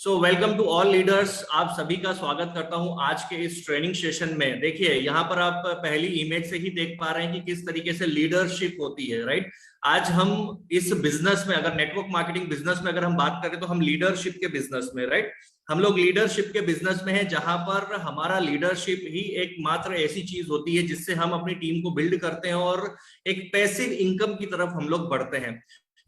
So welcome to all leaders. आप सभी का स्वागत करता हूं आज के इस ट्रेनिंग सेशन में। देखिए यहाँ पर आप पहली इमेज से ही देख पा रहे हैं कि किस तरीके से लीडरशिप होती है, राइट। आज हम इस बिजनेस में, अगर नेटवर्क मार्केटिंग बिजनेस में अगर हम बात करें तो हम लीडरशिप के बिजनेस में, राइट। हम लोग लीडरशिप के बिजनेस में है जहां पर हमारा लीडरशिप ही एकमात्र ऐसी चीज होती है जिससे हम अपनी टीम को बिल्ड करते हैं और एक पैसिव इनकम की तरफ हम लोग बढ़ते हैं।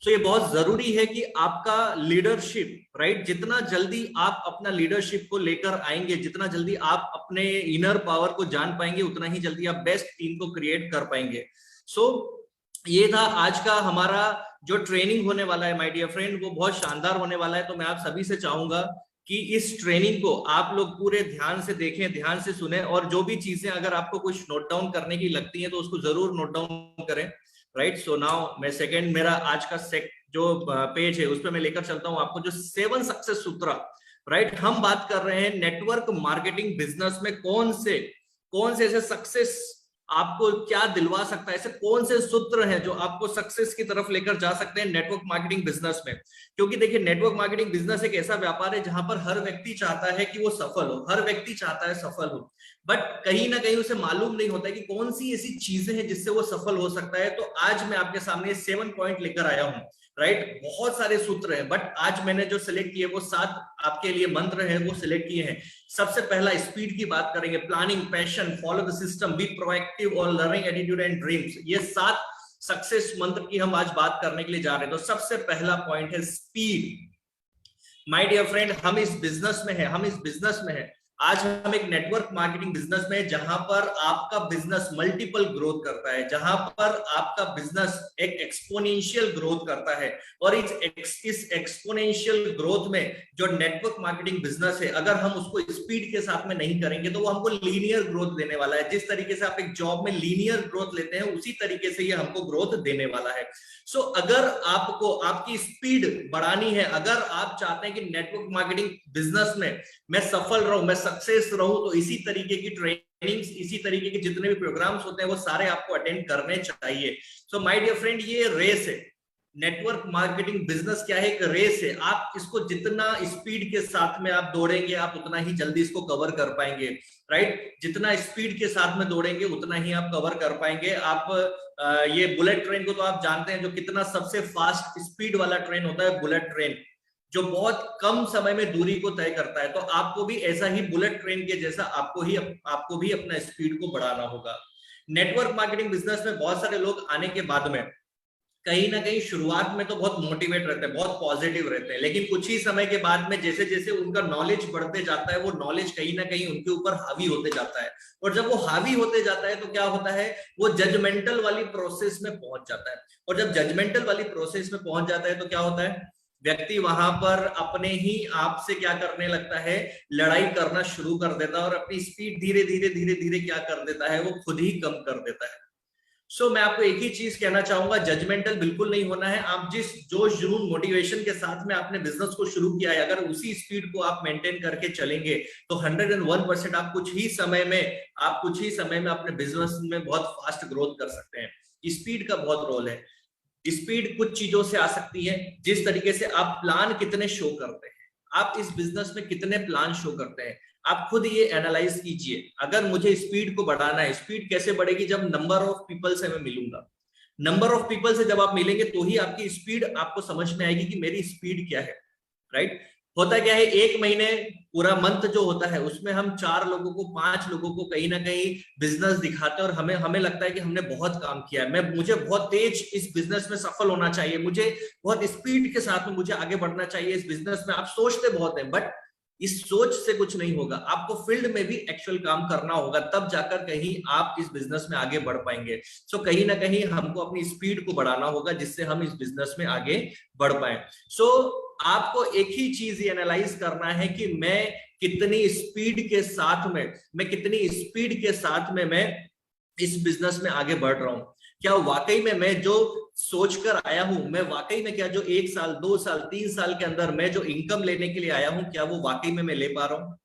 तो ये बहुत जरूरी है कि आपका लीडरशिप, राइट, जितना जल्दी आप अपना लीडरशिप को लेकर आएंगे, जितना जल्दी आप अपने इनर पावर को जान पाएंगे, उतना ही जल्दी आप बेस्ट टीम को क्रिएट कर पाएंगे। सो ये था आज का हमारा जो ट्रेनिंग होने वाला है माय डियर फ्रेंड, वो बहुत शानदार होने वाला है। तो मैं आप सभी से चाहूंगा कि इस ट्रेनिंग को आप लोग पूरे ध्यान से देखें, ध्यान से सुने, और जो भी चीजें अगर आपको कुछ नोट डाउन करने की लगती है तो उसको जरूर नोट डाउन करें, राइट। सो नाउ मैं सेकंड, मेरा आज का जो पेज है उस पर मैं लेकर चलता हूं आपको, जो 7 सक्सेस सूत्र, राइट। हम बात कर रहे हैं नेटवर्क मार्केटिंग बिजनेस में कौन से ऐसे सक्सेस आपको क्या दिलवा सकता है, ऐसे कौन से सूत्र हैं जो आपको सक्सेस की तरफ लेकर जा सकते हैं नेटवर्क मार्केटिंग बिजनेस में। क्योंकि देखिए नेटवर्क मार्केटिंग बिजनेस एक ऐसा व्यापार है जहां पर हर व्यक्ति चाहता है कि वो सफल हो, हर व्यक्ति चाहता है सफल हो, बट कहीं ना कहीं उसे मालूम नहीं होता है कि कौन सी ऐसी चीजें हैं जिससे वो सफल हो सकता है। तो आज मैं आपके सामने 7 पॉइंट लेकर आया हूं, राइट। बहुत सारे सूत्र हैं बट आज मैंने जो सिलेक्ट किए वो 7 आपके लिए मंत्र हैं, वो सिलेक्ट किए हैं। सबसे पहला स्पीड की बात करेंगे, planning, passion, follow the system, be proactive और लर्निंग एटीट्यूड एंड ड्रीम्स। ये 7 सक्सेस मंत्र की हम आज बात करने के लिए जा रहे हैं। तो सबसे पहला पॉइंट है स्पीड। माय डियर फ्रेंड, हम इस बिजनेस में है, आज हम एक नेटवर्क मार्केटिंग बिजनेस में है जहां पर आपका बिजनेस मल्टीपल ग्रोथ करता है, जहां पर आपका बिजनेस एक एक्सपोनेंशियल ग्रोथ करता है। और इस एक्सपोनेंशियल ग्रोथ में जो नेटवर्क मार्केटिंग बिजनेस है, अगर हम उसको स्पीड के साथ में नहीं करेंगे तो वो हमको लीनियर ग्रोथ देने वाला है। जिस तरीके से आप एक जॉब में लीनियर ग्रोथ लेते हैं, उसी तरीके से ये हमको ग्रोथ देने वाला है। सो अगर आपको आपकी स्पीड बढ़ानी है, अगर आप चाहते हैं कि नेटवर्क मार्केटिंग बिजनेस में मैं सफल रहूं, मैं सक्सेस रहूं, तो इसी तरीके की ट्रेनिंग्स, इसी तरीके के जितने भी प्रोग्राम्स होते हैं वो सारे आपको अटेंड करने चाहिए। सो माय डियर फ्रेंड, ये रेस है। नेटवर्क मार्केटिंग बिजनेस क्या है? एक रेस है। आप इसको जितना स्पीड के साथ में आप दौड़ेंगे, आप उतना ही जल्दी इसको कवर कर पाएंगे, राइट। जितना स्पीड के साथ में दौड़ेंगे उतना ही आप कवर कर पाएंगे। आप ये बुलेट ट्रेन को तो आप जानते हैं, जो कितना सबसे फास्ट स्पीड वाला ट्रेन होता है बुलेट ट्रेन, जो बहुत कम समय में दूरी को तय करता है। तो आपको भी ऐसा ही बुलेट ट्रेन के जैसा आपको भी अपना स्पीड को बढ़ाना होगा। नेटवर्क मार्केटिंग बिजनेस में बहुत सारे लोग आने के बाद में कहीं ना कहीं शुरुआत में तो बहुत मोटिवेट रहते हैं, बहुत पॉजिटिव रहते हैं, लेकिन कुछ ही समय के बाद में जैसे जैसे उनका नॉलेज बढ़ते जाता है, वो नॉलेज कहीं ना कहीं उनके ऊपर हावी होते जाता है। और जब वो हावी होते जाता है तो क्या होता है, वो जजमेंटल वाली प्रोसेस में पहुंच जाता है। और जब जजमेंटल वाली प्रोसेस में पहुंच जाता है तो क्या होता है, व्यक्ति वहां पर अपने ही आप से क्या करने लगता है, लड़ाई करना शुरू कर देता है और अपनी स्पीड धीरे धीरे क्या कर देता है, वो खुद ही कम कर देता है। सो मैं आपको एक ही चीज कहना चाहूंगा, जजमेंटल बिल्कुल नहीं होना है। आप जिस जोश जुनून मोटिवेशन के साथ में आपने बिजनेस को शुरू किया है, अगर उसी स्पीड को आप मेंटेन करके चलेंगे तो 101% आप कुछ ही समय में अपने बिजनेस में बहुत फास्ट ग्रोथ कर सकते हैं। स्पीड का बहुत रोल है। स्पीड कुछ चीजों से आ सकती है, जिस तरीके से आप प्लान कितने शो करते हैं, आप इस बिजनेस में कितने प्लान शो करते हैं, आप खुद ये एनालाइज कीजिए। अगर मुझे स्पीड को बढ़ाना है, स्पीड कैसे बढ़ेगी, जब नंबर ऑफ पीपल से मैं मिलूंगा। नंबर ऑफ पीपल से जब आप मिलेंगे तो ही आपकी स्पीड आपको समझ में आएगी कि मेरी स्पीड क्या है, राइट। होता क्या है, एक महीने पूरा मंथ जो होता है उसमें हम 4 लोगों को, 5 लोगों को कहीं ना कहीं बिजनेस दिखाते हैं और हमें लगता है कि हमने बहुत काम किया है, मुझे बहुत तेज इस बिजनेस में सफल होना चाहिए, मुझे बहुत स्पीड के साथ में मुझे आगे बढ़ना चाहिए इस बिजनेस में। आप सोचते बहुत है, बट इस सोच से कुछ नहीं होगा। आपको फील्ड में भी एक्चुअल काम करना होगा, तब जाकर कहीं आप इस बिजनेस में आगे बढ़ पाएंगे। सो कहीं ना कहीं हमको अपनी स्पीड को बढ़ाना होगा जिससे हम इस बिजनेस में आगे बढ़ पाए। सो आपको एक ही चीज एनालाइज करना है कि मैं कितनी स्पीड के साथ में मैं इस बिजनेस में आगे बढ़ रहा हूं। क्या वाकई में मैं जो सोचकर आया हूं, मैं वाकई में क्या जो 1 साल 2 साल 3 साल के अंदर मैं जो इनकम लेने के लिए आया हूं, क्या वो वाकई में मैं ले पा रहा हूं।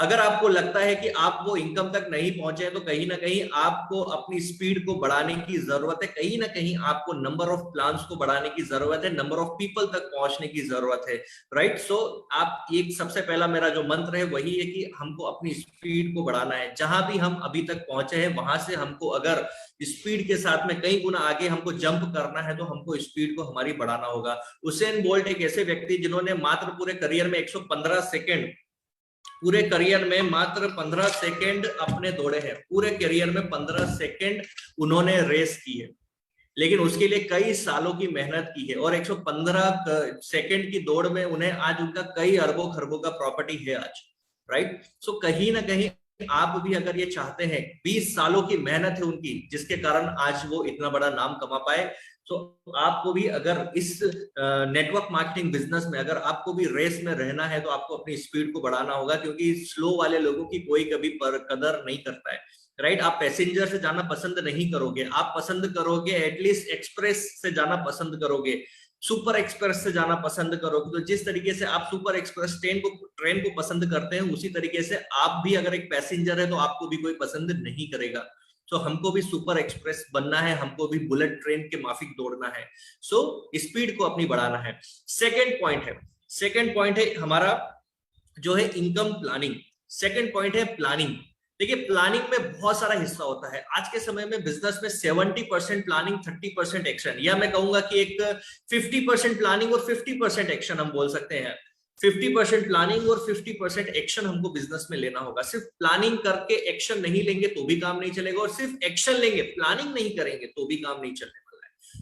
अगर आपको लगता है कि आप वो इनकम तक नहीं पहुंचे तो कहीं ना कहीं आपको अपनी स्पीड को बढ़ाने की जरूरत है, कहीं ना कहीं आपको नंबर ऑफ प्लान्स को बढ़ाने की जरूरत है, नंबर ऑफ पीपल तक पहुंचने की जरूरत है, राइट। सो आप एक सबसे पहला मेरा जो मंत्र है वही है कि हमको अपनी स्पीड को बढ़ाना है। जहां भी हम अभी तक पहुंचे हैं वहां से हमको अगर स्पीड के साथ में कई गुना आगे हमको जंप करना है तो हमको स्पीड को हमारी बढ़ाना होगा। उसेन बोल्ट एक ऐसे व्यक्ति जिन्होंने मात्र पूरे करियर में 115 सेकेंड, पूरे करियर में मात्र 15 सेकेंड अपने दौड़े हैं, पूरे करियर में 15 सेकेंड उन्होंने रेस की है, लेकिन उसके लिए कई सालों की मेहनत की है और 115 सेकेंड की दौड़ में उन्हें आज उनका कई अरबों खरबों का प्रॉपर्टी है आज, राइट। सो कहीं ना कहीं आप भी अगर ये चाहते हैं, 20 सालों की मेहनत है उनकी जिसके कारण आज वो इतना बड़ा नाम कमा पाए, तो आपको भी अगर इस नेटवर्क मार्केटिंग बिजनेस में अगर आपको भी रेस में रहना है तो आपको अपनी स्पीड को बढ़ाना होगा, क्योंकि स्लो वाले लोगों की कोई कभी कदर नहीं करता है, राइट। आप पैसेंजर से जाना पसंद नहीं करोगे, आप पसंद करोगे एटलीस्ट एक्सप्रेस से जाना पसंद करोगे, सुपर एक्सप्रेस से जाना पसंद करोगे। तो जिस तरीके से आप सुपर एक्सप्रेस ट्रेन को पसंद करते हैं, उसी तरीके से आप भी अगर एक पैसेंजर है तो आपको भी कोई पसंद नहीं करेगा। तो हमको भी सुपर एक्सप्रेस बनना है, हमको भी बुलेट ट्रेन के माफिक दौड़ना है। सो स्पीड को अपनी बढ़ाना है। सेकेंड पॉइंट है हमारा जो है इनकम प्लानिंग। सेकेंड पॉइंट है प्लानिंग। देखिए प्लानिंग में बहुत सारा हिस्सा होता है। आज के समय में बिजनेस में 70% प्लानिंग, 30% एक्शन, या मैं कहूंगा कि एक 50% प्लानिंग और 50% एक्शन हम बोल सकते हैं। 50% प्लानिंग और 50% एक्शन हमको बिजनेस में लेना होगा। सिर्फ प्लानिंग करके एक्शन नहीं लेंगे तो भी काम नहीं चलेगा, और सिर्फ एक्शन लेंगे प्लानिंग नहीं करेंगे तो भी काम नहीं चलेगा।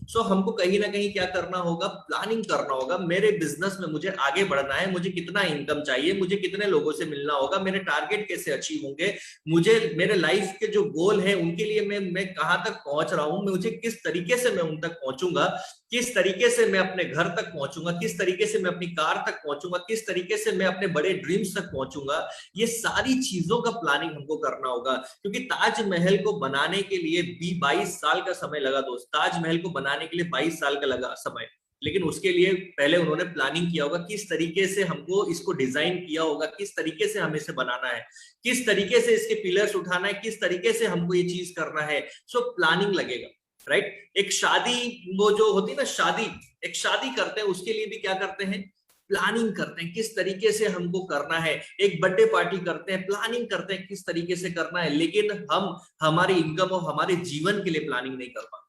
सो हमको कहीं ना कहीं क्या करना होगा, प्लानिंग करना होगा। मेरे बिजनेस में मुझे आगे बढ़ना है, मुझे कितना इनकम चाहिए, मुझे कितने लोगों से मिलना होगा, मेरे टारगेट कैसे अचीव होंगे, मुझे मेरे लाइफ के जो गोल है उनके लिए मैं कहां तक पहुंच रहा हूं, मुझे किस तरीके से मैं उन तक पहुंचूंगा, किस तरीके से मैं अपने घर तक पहुंचूंगा, किस तरीके से मैं अपनी कार तक पहुंचूंगा, किस तरीके से मैं अपने बड़े ड्रीम्स तक पहुंचूंगा। ये सारी चीजों का प्लानिंग हमको करना होगा, क्योंकि ताजमहल को बनाने के लिए 22 साल का समय लगा दोस्त। ताजमहल को बनाने के लिए 22 साल का लगा समय, लेकिन उसके लिए पहले उन्होंने प्लानिंग किया होगा, किस तरीके से हमको इसको डिजाइन किया होगा, किस तरीके से हमें इसे बनाना है, किस तरीके से इसके पिलर्स उठाना है, किस तरीके से हमको ये चीज करना है। सो प्लानिंग लगेगा, राइट। एक शादी वो जो होती है ना, एक शादी करते हैं, उसके लिए भी क्या करते हैं, प्लानिंग करते हैं, किस तरीके से हमको करना है। एक बर्थडे पार्टी करते हैं, प्लानिंग करते हैं किस तरीके से करना है, लेकिन हम हमारी इनकम और हमारे जीवन के लिए प्लानिंग नहीं कर पाते।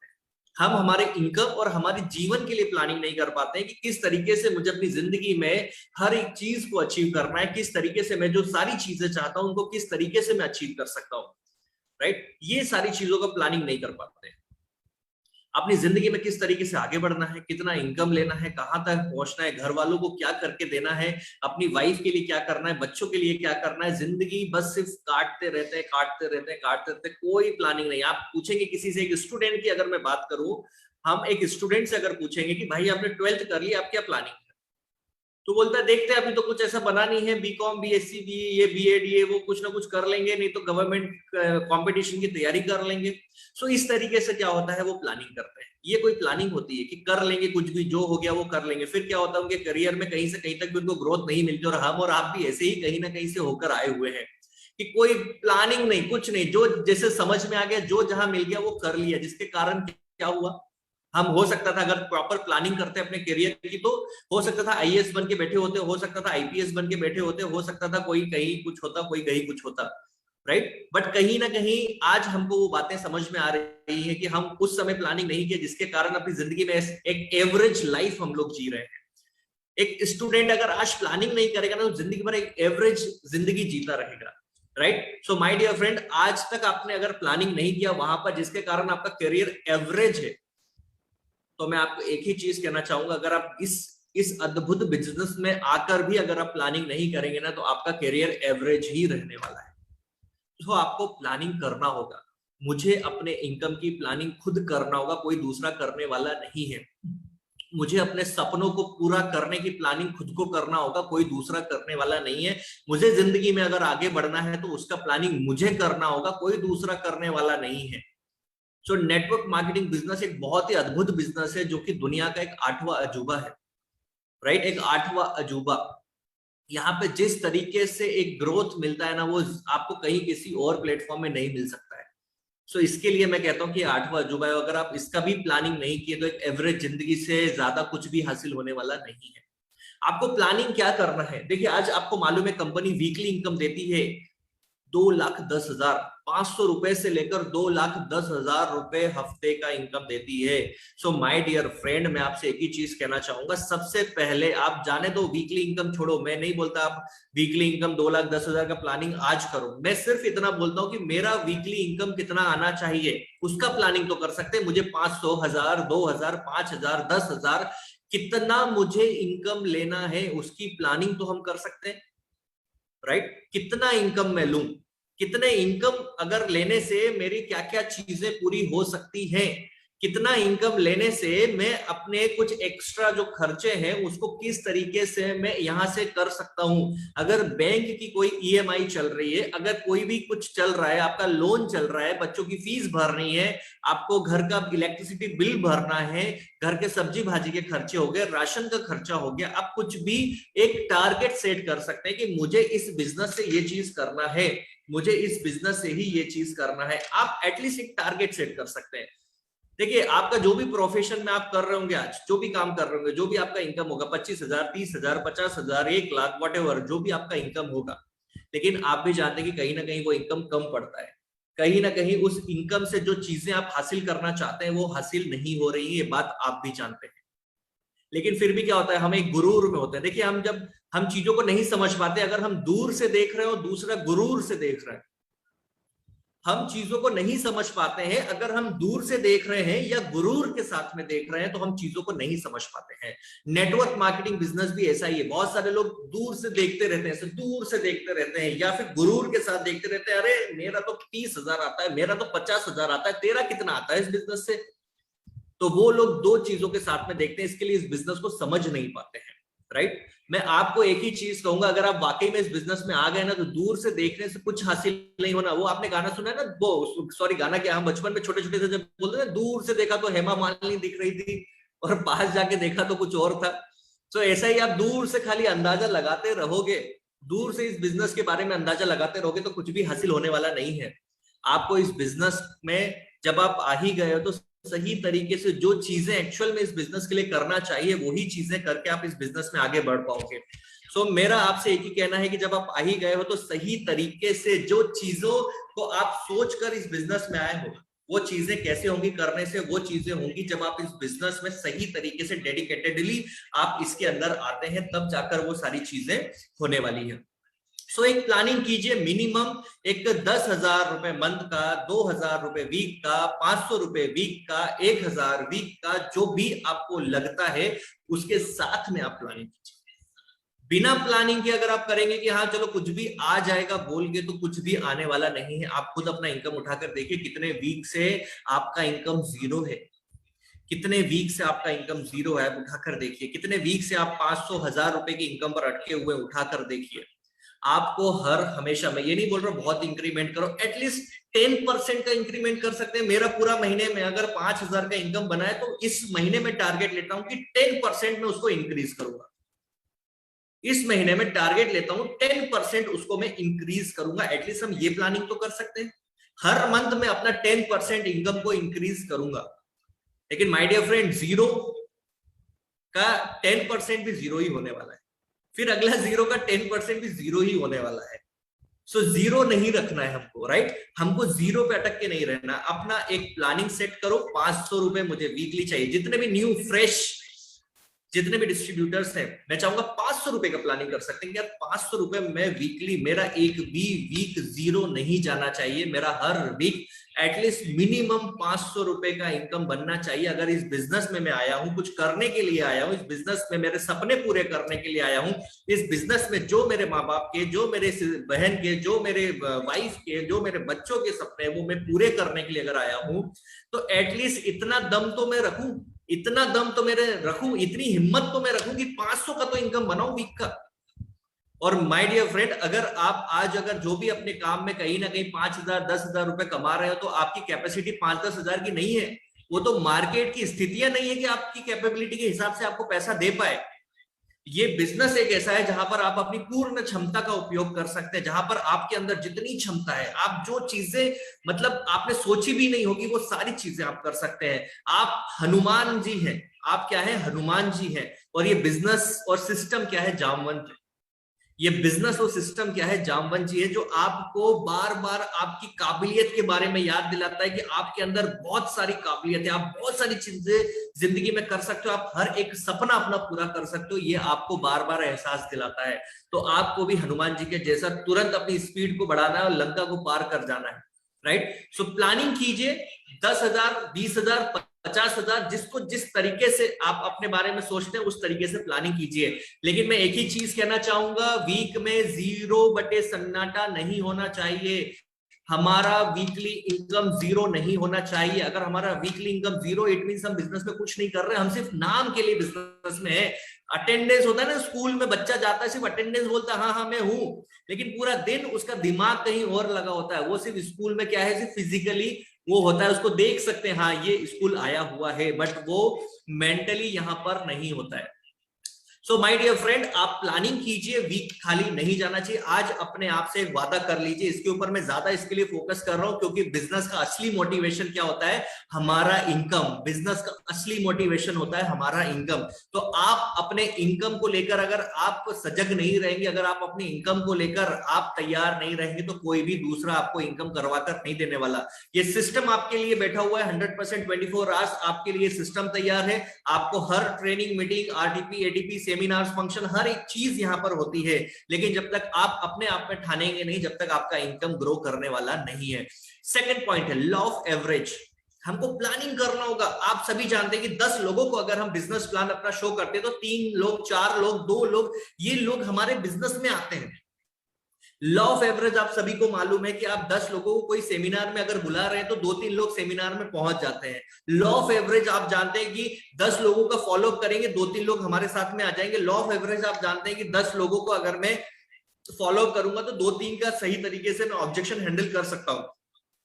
हम हमारे इनकम और हमारे जीवन के लिए प्लानिंग नहीं कर पाते हैं कि किस तरीके से मुझे अपनी जिंदगी में हर एक चीज को अचीव करना है, किस तरीके से मैं जो सारी चीजें चाहता हूं उनको किस तरीके से मैं अचीव कर सकता हूं, राइट। ये सारी चीजों का प्लानिंग नहीं कर पाते हैं। अपनी जिंदगी में किस तरीके से आगे बढ़ना है, कितना इनकम लेना है, कहां तक पहुंचना है, घर वालों को क्या करके देना है, अपनी वाइफ के लिए क्या करना है, बच्चों के लिए क्या करना है। जिंदगी बस सिर्फ काटते रहते हैं, कोई प्लानिंग नहीं। आप पूछेंगे किसी से, एक स्टूडेंट की अगर मैं बात करूं, हम एक स्टूडेंट से अगर पूछेंगे कि भाई आपने 12th कर लिया, आप क्या प्लानिंग, तो बोलता है देखते हैं अभी तो कुछ ऐसा बना नहीं है, बीकॉम बीएससी बी ये बीएड ये वो कुछ ना कुछ कर लेंगे, नहीं तो गवर्नमेंट कंपटीशन की तैयारी कर लेंगे। सो इस तरीके से क्या होता है, वो प्लानिंग करते हैं। ये कोई प्लानिंग होती है कि कर लेंगे, कुछ भी जो हो गया वो कर लेंगे। फिर क्या होता है, उनके करियर में कहीं से कहीं तक भी उनको ग्रोथ नहीं मिलती। और हम और आप भी ऐसे ही कहीं ना कहीं से होकर आए हुए हैं कि कोई प्लानिंग नहीं, कुछ नहीं, जो जैसे समझ में आ गया, जो जहां मिल गया वो कर लिया। जिसके कारण क्या हुआ, हम हो सकता था अगर प्रॉपर प्लानिंग करते अपने करियर की तो हो सकता था आईएएस बन के बैठे होते, हो सकता था आईपीएस बन के बैठे होते, हो सकता था कोई कहीं कुछ होता, कोई कहीं कुछ होता, राइट। बट कहीं ना कहीं आज हमको वो बातें समझ में आ रही है कि हम उस समय प्लानिंग नहीं किया, जिसके कारण अपनी जिंदगी में एक एवरेज लाइफ हम लोग जी रहे हैं। एक स्टूडेंट अगर आज प्लानिंग नहीं करेगा ना तो जिंदगी भर एक एवरेज जिंदगी जीता रहेगा, right. So my dear friend, आज तक आपने अगर प्लानिंग नहीं किया वहां पर, जिसके कारण आपका करियर एवरेज है, तो मैं आपको एक ही चीज कहना चाहूंगा, अगर आप इस अद्भुत बिजनेस में आकर भी अगर आप प्लानिंग नहीं करेंगे ना तो आपका करियर एवरेज ही रहने वाला है। तो आपको प्लानिंग करना होगा। मुझे अपने इनकम की प्लानिंग खुद करना होगा, कोई दूसरा करने वाला नहीं है। मुझे अपने सपनों को पूरा करने की प्लानिंग खुद को करना होगा, कोई दूसरा करने वाला नहीं है। मुझे जिंदगी में अगर आगे बढ़ना है तो उसका प्लानिंग मुझे करना होगा, कोई दूसरा करने वाला नहीं है। सो नेटवर्क मार्केटिंग बिजनेस एक बहुत ही अद्भुत बिजनेस है, जो कि दुनिया का एक 8वां अजूबा है, राइट। एक 8वां अजूबा। यहाँ पे जिस तरीके से एक ग्रोथ मिलता है ना, वो आपको कहीं किसी और प्लेटफॉर्म में नहीं मिल सकता है। सो इसके लिए मैं कहता हूँ कि 8वां अजूबा है। अगर आप इसका भी प्लानिंग नहीं किए तो एक एवरेज जिंदगी से ज्यादा कुछ भी हासिल होने वाला नहीं है। आपको प्लानिंग क्या करना है? देखिए, आज आपको मालूम है कंपनी वीकली इनकम देती है 2,10,000, 500 रुपए से लेकर 2,10,000 रुपए हफ्ते का इनकम देती है। सो माय डियर फ्रेंड, मैं आपसे एक ही चीज कहना चाहूंगा, सबसे पहले आप जाने दो वीकली इनकम छोड़ो। मैं नहीं बोलता आप वीकली इनकम 2,10,000 का प्लानिंग आज करो। मैं सिर्फ इतना बोलता हूं कि मेरा वीकली इनकम कितना आना चाहिए, उसका प्लानिंग तो कर सकते हैं। मुझे 500, 1,000, 2,000, 5,000, 10,000 कितना मुझे इनकम लेना है, उसकी प्लानिंग तो हम कर सकते हैं, राइट? कितना इनकम मैं लूं, कितने इनकम अगर लेने से मेरी क्या क्या चीजें पूरी हो सकती हैं, कितना इनकम लेने से मैं अपने कुछ एक्स्ट्रा जो खर्चे हैं उसको किस तरीके से मैं यहां से कर सकता हूं। अगर बैंक की कोई ईएमआई चल रही है, अगर कोई भी कुछ चल रहा है, आपका लोन चल रहा है, बच्चों की फीस भरनी है, आपको घर का इलेक्ट्रिसिटी बिल भरना है, घर के सब्जी भाजी के खर्चे हो गए, राशन का खर्चा हो गया, आप कुछ भी एक टारगेट सेट कर सकते हैं कि मुझे इस बिजनेस से ये चीज करना है, मुझे इस बिजनेस से ही ये चीज करना है। आप एटलीस्ट एक टारगेट सेट कर सकते हैं। देखिए, आपका जो भी प्रोफेशन में आप कर रहे होंगे, आज जो भी काम कर रहे होंगे, जो भी आपका इनकम होगा, 25,000, 30,000, 50,000, 1,00,000, वॉटेवर जो भी आपका इनकम होगा, लेकिन आप भी जानते हैं कि कहीं ना कहीं वो इनकम कम पड़ता है। कहीं ना कहीं उस इनकम से जो चीजें आप हासिल करना चाहते हैं वो हासिल नहीं हो रही है, ये बात आप भी जानते हैं। लेकिन फिर भी क्या होता है, हम एक गुरूर में होते हैं। देखिए, हम जब हम चीजों को नहीं समझ पाते, अगर हम दूर से देख रहे हो, दूसरा गुरूर से देख रहे हैं, हम चीजों को नहीं समझ पाते हैं। अगर हम दूर से देख रहे हैं या गुरूर के साथ में देख रहे हैं तो हम चीजों को नहीं समझ पाते हैं। नेटवर्क मार्केटिंग बिजनेस भी ऐसा ही है। बहुत सारे लोग दूर से देखते रहते हैं, दूर से देखते रहते हैं, या फिर गुरूर के साथ देखते रहते हैं, अरे मेरा तो 30,000 आता है, मेरा तो 50,000 आता है, तेरा कितना आता है इस बिजनेस से? तो वो लोग दो चीजों के साथ में देखते हैं, इसके लिए इस बिजनेस को समझ नहीं पाते हैं, राइट? मैं आपको एक ही चीज कहूंगा, अगर आप वाकई में इस बिजनेस में आ गए ना, तो दूर से देखने से कुछ हासिल नहीं होना। वो आपने गाना सुना है ना, वो सॉरी गाना क्या, हम बचपन में छोटे छोटे से जब बोलते हैं, दूर से देखा तो हेमा मालिनी दिख रही थी और पास जाके देखा तो कुछ और था। तो ऐसा ही आप दूर से खाली अंदाजा लगाते रहोगे, दूर से इस बिजनेस के बारे में अंदाजा लगाते रहोगे, तो कुछ भी हासिल होने वाला नहीं है। आपको इस बिजनेस में जब आप आ ही गए हो तो सही तरीके से जो चीजें एक्चुअल में इस बिजनेस के लिए करना चाहिए वही चीजें करके आप इस बिजनेस में आगे बढ़ पाओगे। सो मेरा आपसे एक ही कहना है कि जब आप आ ही गए हो तो सही तरीके से जो चीजों को आप सोचकर इस बिजनेस में आए हो, वो चीजें कैसे होंगी करने से, वो चीजें होंगी जब आप इस बिजनेस में सही तरीके से डेडिकेटेडली आप इसके अंदर आते हैं, तब जाकर वो सारी चीजें होने वाली है। सो एक प्लानिंग कीजिए, मिनिमम एक 10,000 रुपए मंथ का, 2,000 रुपए वीक का, 500 रुपए वीक का, 1,000 वीक का, जो भी आपको लगता है उसके साथ में आप प्लानिंग कीजिए। बिना प्लानिंग के अगर आप करेंगे कि हाँ चलो कुछ भी आ जाएगा बोल के, तो कुछ भी आने वाला नहीं है। आप खुद अपना इनकम उठाकर देखिए, कितने वीक से आपका इनकम जीरो है, कितने वीक से आपका इनकम जीरो है, उठाकर देखिए। कितने वीक से आप 500, 1,000 रुपए की इनकम पर अटके हुए, उठाकर देखिए। आपको हर हमेशा, मैं ये नहीं बोल रहा बहुत इंक्रीमेंट करो, एटलीस्ट 10% का इंक्रीमेंट कर सकते हैं। मेरा पूरा महीने में अगर 5,000 का इनकम बना है तो इस महीने में टारगेट लेता हूं कि 10% में उसको इंक्रीज करूंगा। इस महीने में टारगेट लेता हूं 10% उसको मैं इंक्रीज करूंगा। एटलीस्ट हम ये प्लानिंग तो कर सकते हैं, हर मंथ में अपना 10% इनकम को इंक्रीज करूंगा। लेकिन माय डियर फ्रेंड, जीरो का 10% भी जीरो ही होने वाला है, फिर अगला जीरो का 10% भी जीरो ही होने वाला है। सो जीरो नहीं रखना है हमको, राइट? हमको जीरो पे अटक के नहीं रहना। अपना एक प्लानिंग सेट करो, 500 रुपए मुझे वीकली चाहिए। जितने भी न्यू फ्रेश जितने भी डिस्ट्रीब्यूटर्स हैं, मैं चाहूंगा 500 रुपए का प्लानिंग कर सकते हैं कि यार 500 रुपए मैं वीकली, मेरा एक भी वीक जीरो नहीं जाना चाहिए। मेरा हर वीक एटलीस्ट मिनिमम 500 रुपए का इनकम बनना चाहिए। अगर इस बिजनेस में मैं आया हूं, कुछ करने के लिए आया हूं, इस बिजनेस में मेरे सपने पूरे करने के लिए आया हूं, इस बिजनेस में जो मेरे माँ बाप के, जो मेरे बहन के, जो मेरे वाइफ के, जो मेरे बच्चों के सपने वो मैं पूरे करने के लिए अगर आया हूं, तो एटलीस्ट इतना दम तो मैं रखूं, इतना दम तो मेरे रखूं, इतनी हिम्मत तो मैं रखूं कि 500 का तो इनकम बनाऊं वीक का। और माय डियर फ्रेंड, अगर आप आज अगर जो भी अपने काम में कहीं ना कहीं 5,000, 10,000 रुपए कमा रहे हो, तो आपकी कैपेसिटी 5-10 हजार की नहीं है। वो तो मार्केट की स्थितियां नहीं है कि आपकी कैपेबिलिटी के हिसाब से आपको पैसा दे पाए। ये बिजनेस एक ऐसा है जहां पर आप अपनी पूर्ण क्षमता का उपयोग कर सकते हैं, जहां पर आपके अंदर जितनी क्षमता है, आप जो चीजें मतलब आपने सोची भी नहीं होगी वो सारी चीजें आप कर सकते हैं। आप हनुमान जी हैं, आप क्या है, हनुमान जी हैं। और ये बिजनेस और सिस्टम क्या है, जामवंत। ये बिजनेस और सिस्टम क्या है, जामवंत जी है, जो आपको बार बार आपकी काबिलियत के बारे में याद दिलाता है कि आपके अंदर बहुत सारी काबिलियत है, आप बहुत सारी चीजें जिंदगी में कर सकते हो, आप हर एक सपना अपना पूरा कर सकते हो, ये आपको बार बार एहसास दिलाता है। तो आपको भी हनुमान जी के जैसा तुरंत अपनी स्पीड को बढ़ाना है और लंका को पार कर जाना है, राइट। सो प्लानिंग कीजिए, 10,000, 20,000, 50,000, जिसको जिस तरीके से आप अपने बारे में सोचते हैं उस तरीके से प्लानिंग कीजिए। लेकिन मैं एक ही चीज कहना चाहूंगा, वीक में 0/सन्नाटा नहीं होना चाहिए। हमारा वीकली इनकम 0 नहीं होना चाहिए। अगर हमारा वीकली इनकम 0, इट मींस हम बिजनेस में कुछ नहीं कर रहे, हम सिर्फ नाम के लिए बिजनेस में है। अटेंडेंस होता है ना, स्कूल में बच्चा जाता है, सिर्फ अटेंडेंस बोलता है हाँ हाँ मैं हूं, लेकिन पूरा दिन उसका दिमाग कहीं और लगा होता है। वो सिर्फ स्कूल में क्या है, सिर्फ फिजिकली वो होता है, उसको देख सकते हैं हाँ ये स्कूल आया हुआ है, बट वो मेंटली यहां पर नहीं होता है। सो माय डियर फ्रेंड, आप प्लानिंग कीजिए, वीक खाली नहीं जाना चाहिए। आज अपने आप से एक वादा कर लीजिए, इसके ऊपर मैं ज्यादा इसके लिए फोकस कर रहा हूं क्योंकि बिजनेस का असली मोटिवेशन क्या होता है, हमारा इनकम। बिजनेस का असली मोटिवेशन होता है हमारा इनकम। तो आप अपने इनकम को लेकर अगर आप सजग नहीं रहेंगे, अगर आप अपनी इनकम को लेकर आप तैयार नहीं रहेंगे, तो कोई भी दूसरा आपको इनकम करवाकर नहीं देने वाला। ये सिस्टम आपके लिए बैठा हुआ है 100%, 24 आवर्स आपके लिए सिस्टम तैयार है। आपको हर training, meeting, RTP, ATP, seminars, function, हर एक चीज यहां पर होती है। लेकिन जब तक आप अपने आप में ठानेंगे नहीं, जब तक आपका इनकम ग्रो करने वाला नहीं है। सेकंड पॉइंट है लॉ ऑफ एवरेज। हमको प्लानिंग करना होगा। आप सभी जानते हैं कि 10 लोगों को अगर हम बिजनेस प्लान अपना शो करते हैं तो 3 लोग, 4 लोग, 2 लोग, ये लोग हमारे बिजनेस में आते हैं। लॉ ऑफ एवरेज आप सभी को मालूम है कि आप 10 लोगों को कोई सेमिनार में अगर बुला रहे हैं तो 2-3 लोग सेमिनार में पहुंच जाते हैं। लॉ ऑफ एवरेज आप जानते हैं कि 10 लोगों का फॉलोअप करेंगे, 2-3 लोग हमारे साथ में आ जाएंगे। लॉ ऑफ एवरेज आप जानते हैं कि 10 लोगों को अगर मैं फॉलोअप करूंगा तो 2-3 का सही तरीके से मैं ऑब्जेक्शन हैंडल कर सकता हूं।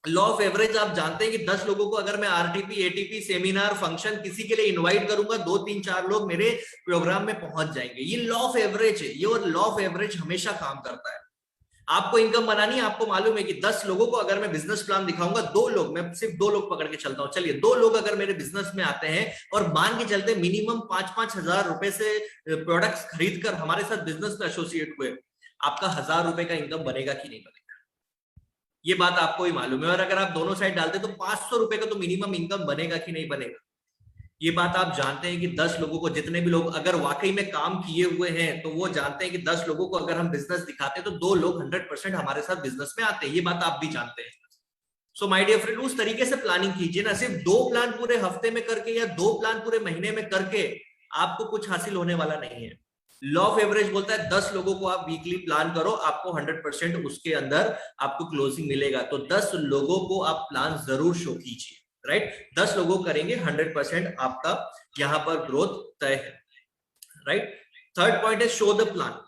लॉ ऑफ एवरेज आप जानते हैं कि 10 लोगों को अगर मैं आरटीपी, एटीपी, सेमिनार, फंक्शन किसी के लिए इनवाइट करूंगा, 2-3-4 लोग मेरे प्रोग्राम में पहुंच जाएंगे। ये लॉ ऑफ एवरेज है, ये और लॉ ऑफ एवरेज हमेशा काम करता है। आपको इनकम बनानी है, आपको मालूम है कि 10 लोगों को अगर मैं बिजनेस प्लान दिखाऊंगा, 2 लोग, मैं सिर्फ 2 लोग पकड़ के चलता हूं, चलिए 2 लोग अगर मेरे बिजनेस में आते हैं और मान के चलते मिनिमम 5-5 हजार रुपए से प्रोडक्ट्स खरीदकर हमारे साथ बिजनेस में एसोसिएट हुए, आपका 1,000 रुपए का इनकम बनेगा कि नहीं बनेगा, ये बात आपको ही मालूम है। और अगर आप दोनों साइड डालते तो 500 रुपए का तो मिनिमम इनकम बनेगा कि नहीं बनेगा, ये बात आप जानते हैं कि 10 लोगों को, जितने भी लोग अगर वाकई में काम किए हुए हैं तो वो जानते हैं कि 10 लोगों को अगर हम बिजनेस दिखाते हैं तो 2 लोग 100% हमारे साथ बिजनेस में आते हैं, ये बात आप भी जानते हैं। सो माय डियर फ्रेंड, उस तरीके से प्लानिंग कीजिए ना, सिर्फ 2 प्लान पूरे हफ्ते में करके या 2 प्लान पूरे महीने में करके आपको कुछ हासिल होने वाला नहीं है। लॉ ऑफ एवरेज बोलता है 10 लोगों को आप वीकली प्लान करो, आपको 100% उसके अंदर आपको क्लोजिंग मिलेगा। तो 10 लोगों को आप प्लान जरूर शो कीजिए, राइट। 10 लोगों करेंगे 100% आपका यहां पर ग्रोथ तय है, राइट। थर्ड पॉइंट है शो द प्लान।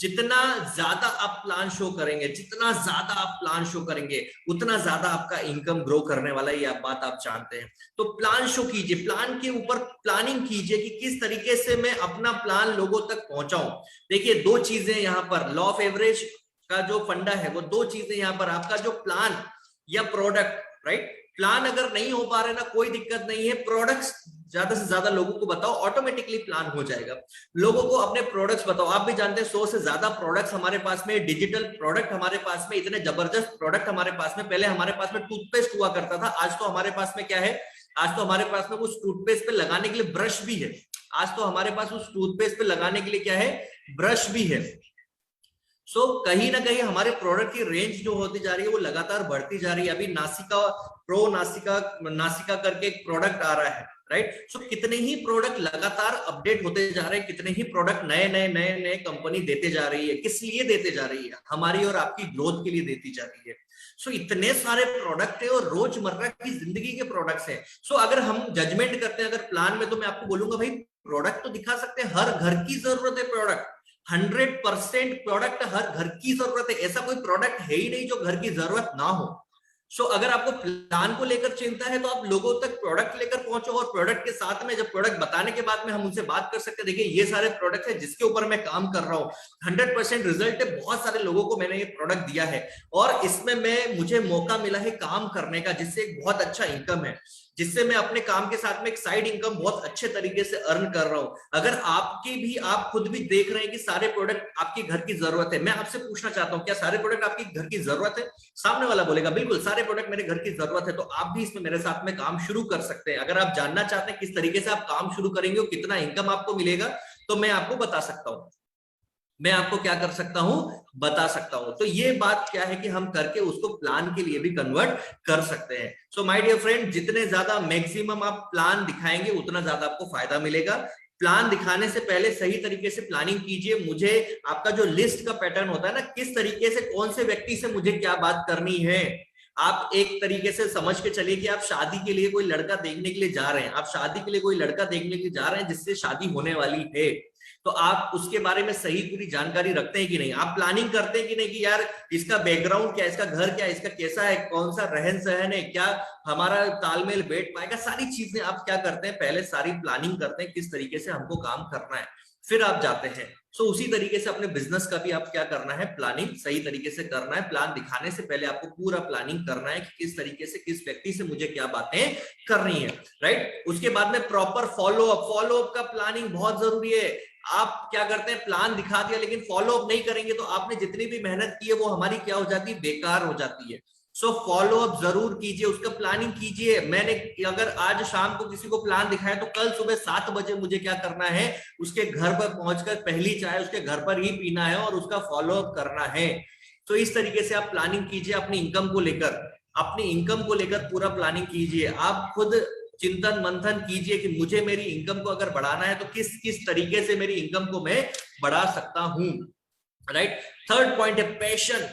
जितना ज्यादा आप प्लान शो करेंगे, जितना ज्यादा आप प्लान शो करेंगे, उतना ज्यादा आपका इनकम ग्रो करने वाला है, ये बात आप जानते हैं। तो प्लान शो कीजिए, प्लान के ऊपर प्लानिंग कीजिए कि किस तरीके से मैं अपना प्लान लोगों तक पहुंचाऊं। देखिए 2 चीजें यहां पर लॉ ऑफ एवरेज का जो फंडा है वो 2 चीजें यहां पर, आपका जो प्लान या प्रोडक्ट, राइट। प्लान अगर नहीं हो पा रहे ना, कोई दिक्कत नहीं है, प्रोडक्ट्स ज्यादा से ज्यादा लोगों को बताओ, ऑटोमेटिकली प्लान हो जाएगा। लोगों को अपने प्रोडक्ट्स बताओ। आप भी जानते हैं 100 से ज्यादा प्रोडक्ट्स हमारे पास में, डिजिटल प्रोडक्ट हमारे पास में, इतने जबरदस्त प्रोडक्ट हमारे पास में। पहले हमारे पास में टूथपेस्ट हुआ करता था, आज तो हमारे पास में क्या है, आज तो हमारे पास में उस टूथपेस्ट पे लगाने के लिए ब्रश भी है। आज तो हमारे पास उस टूथपेस्ट पे लगाने के लिए क्या है, ब्रश भी है। सो कहीं ना कहीं हमारे प्रोडक्ट की रेंज जो होती जा रही है वो लगातार बढ़ती जा रही है। अभी नासिका प्रो, नासिका करके एक प्रोडक्ट आ रहा है, राइट। सो कितने ही प्रोडक्ट लगातार अपडेट होते जा रहे हैं, कितने ही प्रोडक्ट नए नए कंपनी देते जा रही है। किस लिए देते जा रही है, हमारी और आपकी ग्रोथ के लिए देती जा रही है। सो इतने सारे प्रोडक्ट है और रोजमर्रा की जिंदगी के प्रोडक्ट्स हैं। सो अगर हम जजमेंट करते हैं अगर प्लान में, तो मैं आपको बोलूंगा भाई प्रोडक्ट तो दिखा सकते हैं, हर घर की जरूरत है प्रोडक्ट, 100% प्रोडक्ट हर घर की जरूरत है। ऐसा कोई प्रोडक्ट है ही नहीं जो घर की जरूरत ना हो। सो अगर आपको प्लान को लेकर चिंता है तो आप लोगों तक प्रोडक्ट लेकर पहुंचो, और प्रोडक्ट के साथ में जब प्रोडक्ट बताने के बाद में हम उनसे बात कर सकते हैं, देखिए ये सारे प्रोडक्ट है जिसके ऊपर मैं काम कर रहा हूँ, 100% रिजल्ट है, बहुत सारे लोगों को मैंने ये प्रोडक्ट दिया है और इसमें मुझे मौका मिला है काम करने का, जिससे एक बहुत अच्छा इनकम है, जिससे मैं अपने काम के साथ में एक साइड इनकम बहुत अच्छे तरीके से अर्न कर रहा हूं। अगर आप खुद भी देख रहे हैं कि सारे प्रोडक्ट आपके घर की जरूरत है, मैं आपसे पूछना चाहता हूं क्या सारे प्रोडक्ट आपकी घर की जरूरत है? सामने वाला बोलेगा बिल्कुल सारे प्रोडक्ट मेरे घर की जरूरत है। तो आप भी इसमें मेरे साथ में काम शुरू कर सकते हैं। अगर आप जानना चाहते हैं किस तरीके से आप काम शुरू करेंगे और कितना इनकम आपको मिलेगा, तो मैं आपको बता सकता हूं, मैं आपको क्या कर सकता हूं, बता सकता हूं। तो ये बात क्या है कि हम करके उसको प्लान के लिए भी कन्वर्ट कर सकते हैं। सो माय डियर फ्रेंड, जितने ज्यादा मैक्सिमम आप प्लान दिखाएंगे उतना ज्यादा आपको फायदा मिलेगा। प्लान दिखाने से पहले सही तरीके से प्लानिंग कीजिए। मुझे आपका जो लिस्ट का पैटर्न होता है ना, किस तरीके से कौन से व्यक्ति से मुझे क्या बात करनी है, आप एक तरीके से समझ के चलिए कि आप शादी के लिए कोई लड़का देखने के लिए जा रहे हैं, आप शादी के लिए कोई लड़का देखने के लिए जा रहे हैं जिससे शादी होने वाली है, तो आप उसके बारे में सही पूरी जानकारी रखते हैं कि नहीं, आप प्लानिंग करते हैं कि नहीं कि यार इसका बैकग्राउंड क्या है, इसका घर क्या है, इसका कैसा है, कौन सा रहन सहन है, क्या हमारा तालमेल बैठ पाएगा, सारी चीजें आप क्या करते हैं, पहले सारी प्लानिंग करते हैं किस तरीके से हमको काम करना है, फिर आप जाते हैं। सो उसी तरीके से अपने बिजनेस का भी आप क्या करना है, प्लानिंग सही तरीके से करना है। प्लान दिखाने से पहले आपको पूरा प्लानिंग करना है कि किस तरीके से किस व्यक्ति से मुझे क्या बातें करनी है, राइट। उसके बाद में प्रॉपर फॉलोअप का प्लानिंग बहुत जरूरी है। आप क्या करते हैं, प्लान दिखा दिया लेकिन फॉलोअप नहीं करेंगे तो आपने जितनी भी मेहनत की है वो हमारी क्या हो जाती है, बेकार हो जाती है। सो फॉलोअप जरूर कीजिए, उसका प्लानिंग कीजिए। मैंने अगर आज शाम को किसी को प्लान दिखाया तो कल सुबह 7 बजे मुझे क्या करना है, उसके घर पर पहुंचकर पहली चाय उसके घर पर ही पीना है और उसका फॉलोअप करना है। तो इस तरीके से आप प्लानिंग कीजिए अपनी इनकम को लेकर, अपनी इनकम को लेकर पूरा प्लानिंग कीजिए। आप खुद चिंतन मंथन कीजिए कि मुझे मेरी इनकम को अगर बढ़ाना है तो किस किस तरीके से मेरी इनकम को मैं बढ़ा सकता हूं, राइट। थर्ड पॉइंट है पैशन,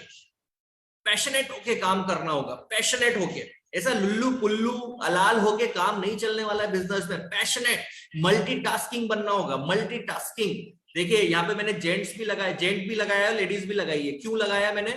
पैशनेट होके काम करना होगा, पैशनेट होके, ऐसा लुल्लू पुल्लू अलाल होके काम नहीं चलने वाला है बिजनेस में। पैशनेट, मल्टीटास्किंग बनना होगा, मल्टीटास्किंग। देखिए यहाँ पे मैंने जेंट्स भी लगाया, जेंट भी लगाया, लेडीज भी लगाई है। क्यों लगाया मैंने,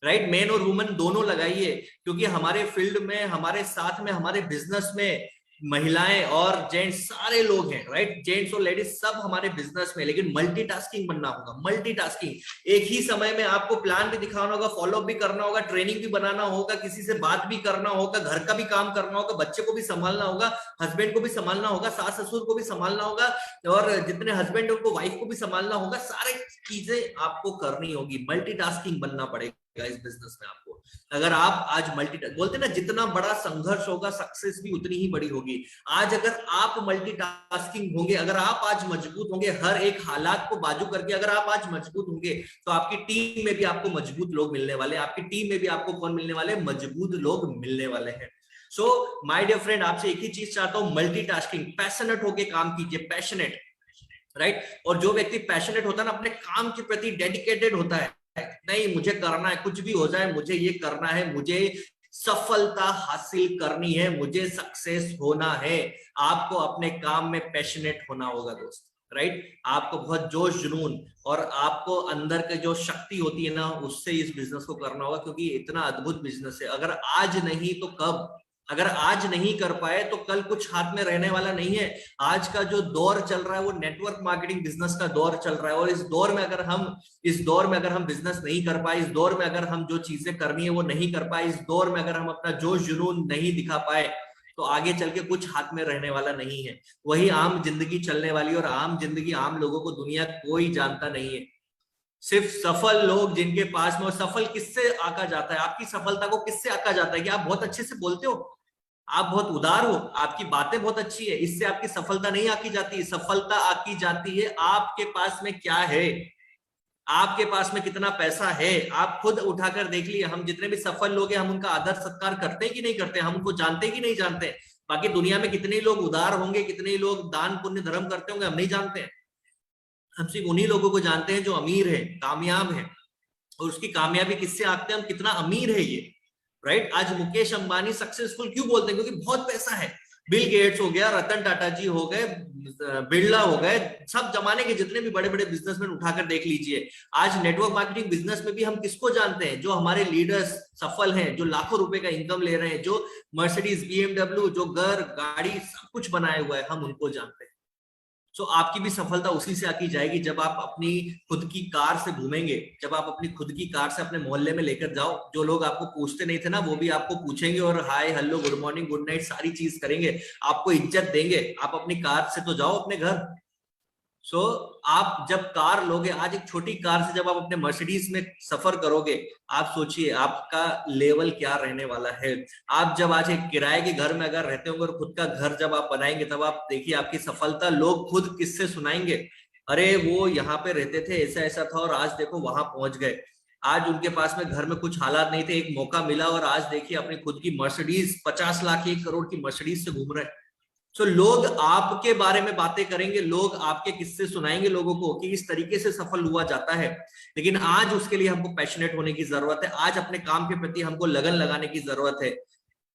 राइट, मेन और वुमेन दोनों लगाई है, क्योंकि हमारे फील्ड में, हमारे साथ में, हमारे बिजनेस में महिलाएं और जेंट्स सारे लोग हैं, राइट, जेंट्स और लेडीज सब हमारे बिजनेस में। लेकिन मल्टीटास्किंग बनना होगा, मल्टीटास्किंग। एक ही समय में आपको प्लान भी दिखाना होगा, फॉलोअप भी करना होगा, ट्रेनिंग भी बनाना होगा, किसी से बात भी करना होगा, घर का भी काम करना होगा, बच्चे को भी संभालना होगा, हस्बैंड को भी संभालना होगा, सास ससुर को भी संभालना होगा, और जितने हस्बैंड है उनको वाइफ को भी संभालना होगा। सारे चीजें आपको करनी होगी, मल्टीटास्किंग बनना पड़ेगा इस बिजनेस में आपको। अगर आप आज बोलते ना, जितना बड़ा संघर्ष होगा सक्सेस भी उतनी ही बड़ी होगी। आज अगर आप मल्टीटास्किंग होंगे, अगर आप आज मजबूत होंगे, हर एक हालात को बाजू करके अगर आप आज मजबूत होंगे, तो आपकी टीम में भी आपको मजबूत लोग मिलने वाले, आपकी टीम में भी आपको कौन मिलने वाले, मजबूत लोग मिलने वाले हैं। सो माय डियर फ्रेंड, आपसे एक ही चीज चाहता हूं, मल्टीटास्किंग, पैशनेट होके काम कीजिए, पैशनेट, राइट। और जो व्यक्ति पैशनेट होता है ना, अपने काम के प्रति डेडिकेटेड होता है, नहीं मुझे करना है, कुछ भी हो जाए मुझे ये करना है, मुझे सफलता हासिल करनी है, मुझे सक्सेस होना है। आपको अपने काम में पैशनेट होना होगा दोस्त, राइट। आपको बहुत जोश जुनून और आपको अंदर के जो शक्ति होती है ना, उससे इस बिजनेस को करना होगा, क्योंकि इतना अद्भुत बिजनेस है। अगर आज नहीं तो कब, अगर आज नहीं कर पाए तो कल कुछ हाथ में रहने वाला नहीं है। आज का जो दौर चल रहा है वो नेटवर्क मार्केटिंग बिजनेस का दौर चल रहा है, और इस दौर में अगर हम बिजनेस नहीं कर पाए, इस दौर में अगर हम जो चीजें करनी है वो नहीं कर पाए, इस दौर में अगर हम अपना जोश जुनून नहीं दिखा पाए, तो आगे चल के कुछ हाथ में रहने वाला नहीं है। वही आम जिंदगी चलने वाली, और आम जिंदगी, आम लोगों को दुनिया कोई जानता नहीं है। सिर्फ सफल लोग जिनके पास में, और सफल किससे आका जाता है, आपकी सफलता को किससे आका जाता है कि आप बहुत अच्छे से बोलते हो, आप बहुत उदार हो, आपकी बातें बहुत अच्छी है, इससे आपकी सफलता नहीं आकी जाती। सफलता आकी जाती है आपके पास में क्या है, आपके पास में कितना पैसा है। आप खुद उठाकर देख लिए, हम जितने भी सफल लोग हैं, हम उनका आदर सत्कार करते हैं कि नहीं करते, हम उनको जानते कि नहीं जानते। बाकी दुनिया में कितने लोग उदार होंगे, कितने लोग दान पुण्य धर्म करते होंगे, हम नहीं जानते हैं। हम सिर्फ उन्हीं लोगों को जानते हैं जो अमीर है, कामयाब है, और उसकी कामयाबी किससे आते हैं, हम कितना अमीर है ये, राइट। आज मुकेश अंबानी सक्सेसफुल क्यों बोलते हैं, क्योंकि बहुत पैसा है। बिल गेट्स हो गया, रतन टाटा जी हो गए, बिरला हो गए, सब जमाने के जितने भी बड़े बड़े बिजनेसमैन उठाकर देख लीजिए। आज नेटवर्क मार्केटिंग बिजनेस में भी हम किसको जानते हैं? जो हमारे लीडर्स सफल हैं, जो लाखों रुपए का इनकम ले रहे हैं, जो मर्सिडीज, बीएमडब्ल्यू, जो घर गाड़ी सब कुछ बनाए हुआ है, हम उनको जानते हैं। सो आपकी भी सफलता उसी से आती जाएगी जब आप अपनी खुद की कार से घूमेंगे, जब आप अपनी खुद की कार से अपने मोहल्ले में लेकर जाओ। जो लोग आपको पूछते नहीं थे ना, वो भी आपको पूछेंगे और hi hello good morning good night सारी चीज करेंगे, आपको इज्जत देंगे। आप अपनी कार से तो जाओ अपने घर। सो आप जब कार लोगे, आज एक छोटी कार से जब आप अपने मर्सिडीज में सफर करोगे, आप सोचिए आपका लेवल क्या रहने वाला है। आप जब आज एक किराए के घर में अगर रहते होंगे और खुद का घर जब आप बनाएंगे, तब आप देखिए आपकी सफलता लोग खुद किससे सुनाएंगे। अरे वो यहाँ पे रहते थे, ऐसा ऐसा था और आज देखो वहां पहुंच गए। आज उनके पास में घर में कुछ हालात नहीं थे, एक मौका मिला और आज देखिए अपनी खुद की मर्सिडीज 50 लाख 1 करोड़ की मर्सिडीज से घूम रहे हैं। सो लोग आपके बारे में बातें करेंगे, लोग आपके किस्से सुनाएंगे लोगों को कि इस तरीके से सफल हुआ जाता है। लेकिन आज उसके लिए हमको पैशनेट होने की जरूरत है, आज अपने काम के प्रति हमको लगन लगाने की जरूरत है।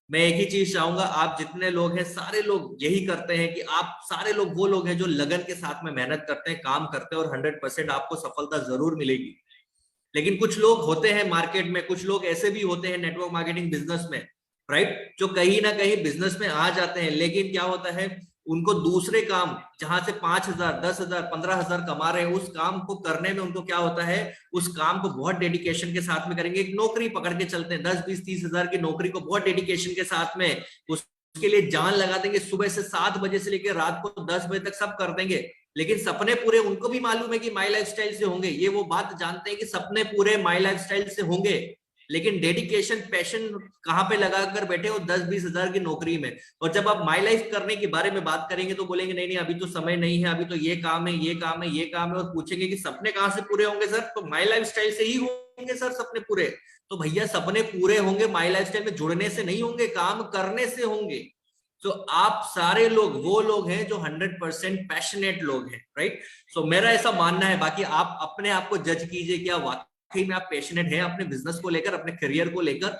मैं एक ही चीज चाहूंगा, आप जितने लोग हैं सारे लोग यही करते हैं कि आप सारे लोग वो लोग हैं जो लगन के साथ में मेहनत करते हैं, काम करते हैं और 100% आपको सफलता जरूर मिलेगी। लेकिन कुछ लोग होते हैं मार्केट में, कुछ लोग ऐसे भी होते हैं नेटवर्क मार्केटिंग बिजनेस में, राइट, जो कहीं ना कहीं बिजनेस में आ जाते हैं, लेकिन क्या होता है उनको दूसरे काम जहां से 5,000 10,000 15,000 कमा रहे हैं, उस काम को करने में उनको क्या होता है, उस काम को बहुत डेडिकेशन के साथ में करेंगे। एक नौकरी पकड़ के चलते हैं, 10 20 30 हजार की नौकरी को बहुत डेडिकेशन के साथ में उसके लिए जान लगा देंगे, सुबह से 7 बजे से लेकर रात को 10 बजे तक सब कर देंगे। लेकिन सपने पूरे उनको भी मालूम है कि माई लाइफस्टाइल से होंगे, ये वो बात जानते हैं कि सपने पूरे माई लाइफस्टाइल से होंगे, लेकिन डेडिकेशन पैशन कहां पे लगा कर बैठे हो? 10 20 हजार की नौकरी में। और जब आप माई लाइफ करने के बारे में बात करेंगे तो बोलेंगे नहीं नहीं अभी तो समय नहीं है, अभी तो ये काम है ये काम है ये काम है, और पूछेंगे कि सपने कहां से पूरे होंगे सर? तो माई लाइफ स्टाइल से ही होंगे सर सपने पूरे। तो भैया सपने पूरे होंगे माई लाइफ स्टाइल में जुड़ने से नहीं होंगे, काम करने से होंगे। तो आप सारे लोग वो लोग हैं जो 100% पैशनेट लोग हैं, राइट। सो मेरा ऐसा मानना है, बाकी आप अपने आप को जज कीजिए क्या वाकई में आप पैशनेट हैं अपने बिजनेस को लेकर, अपने करियर को लेकर,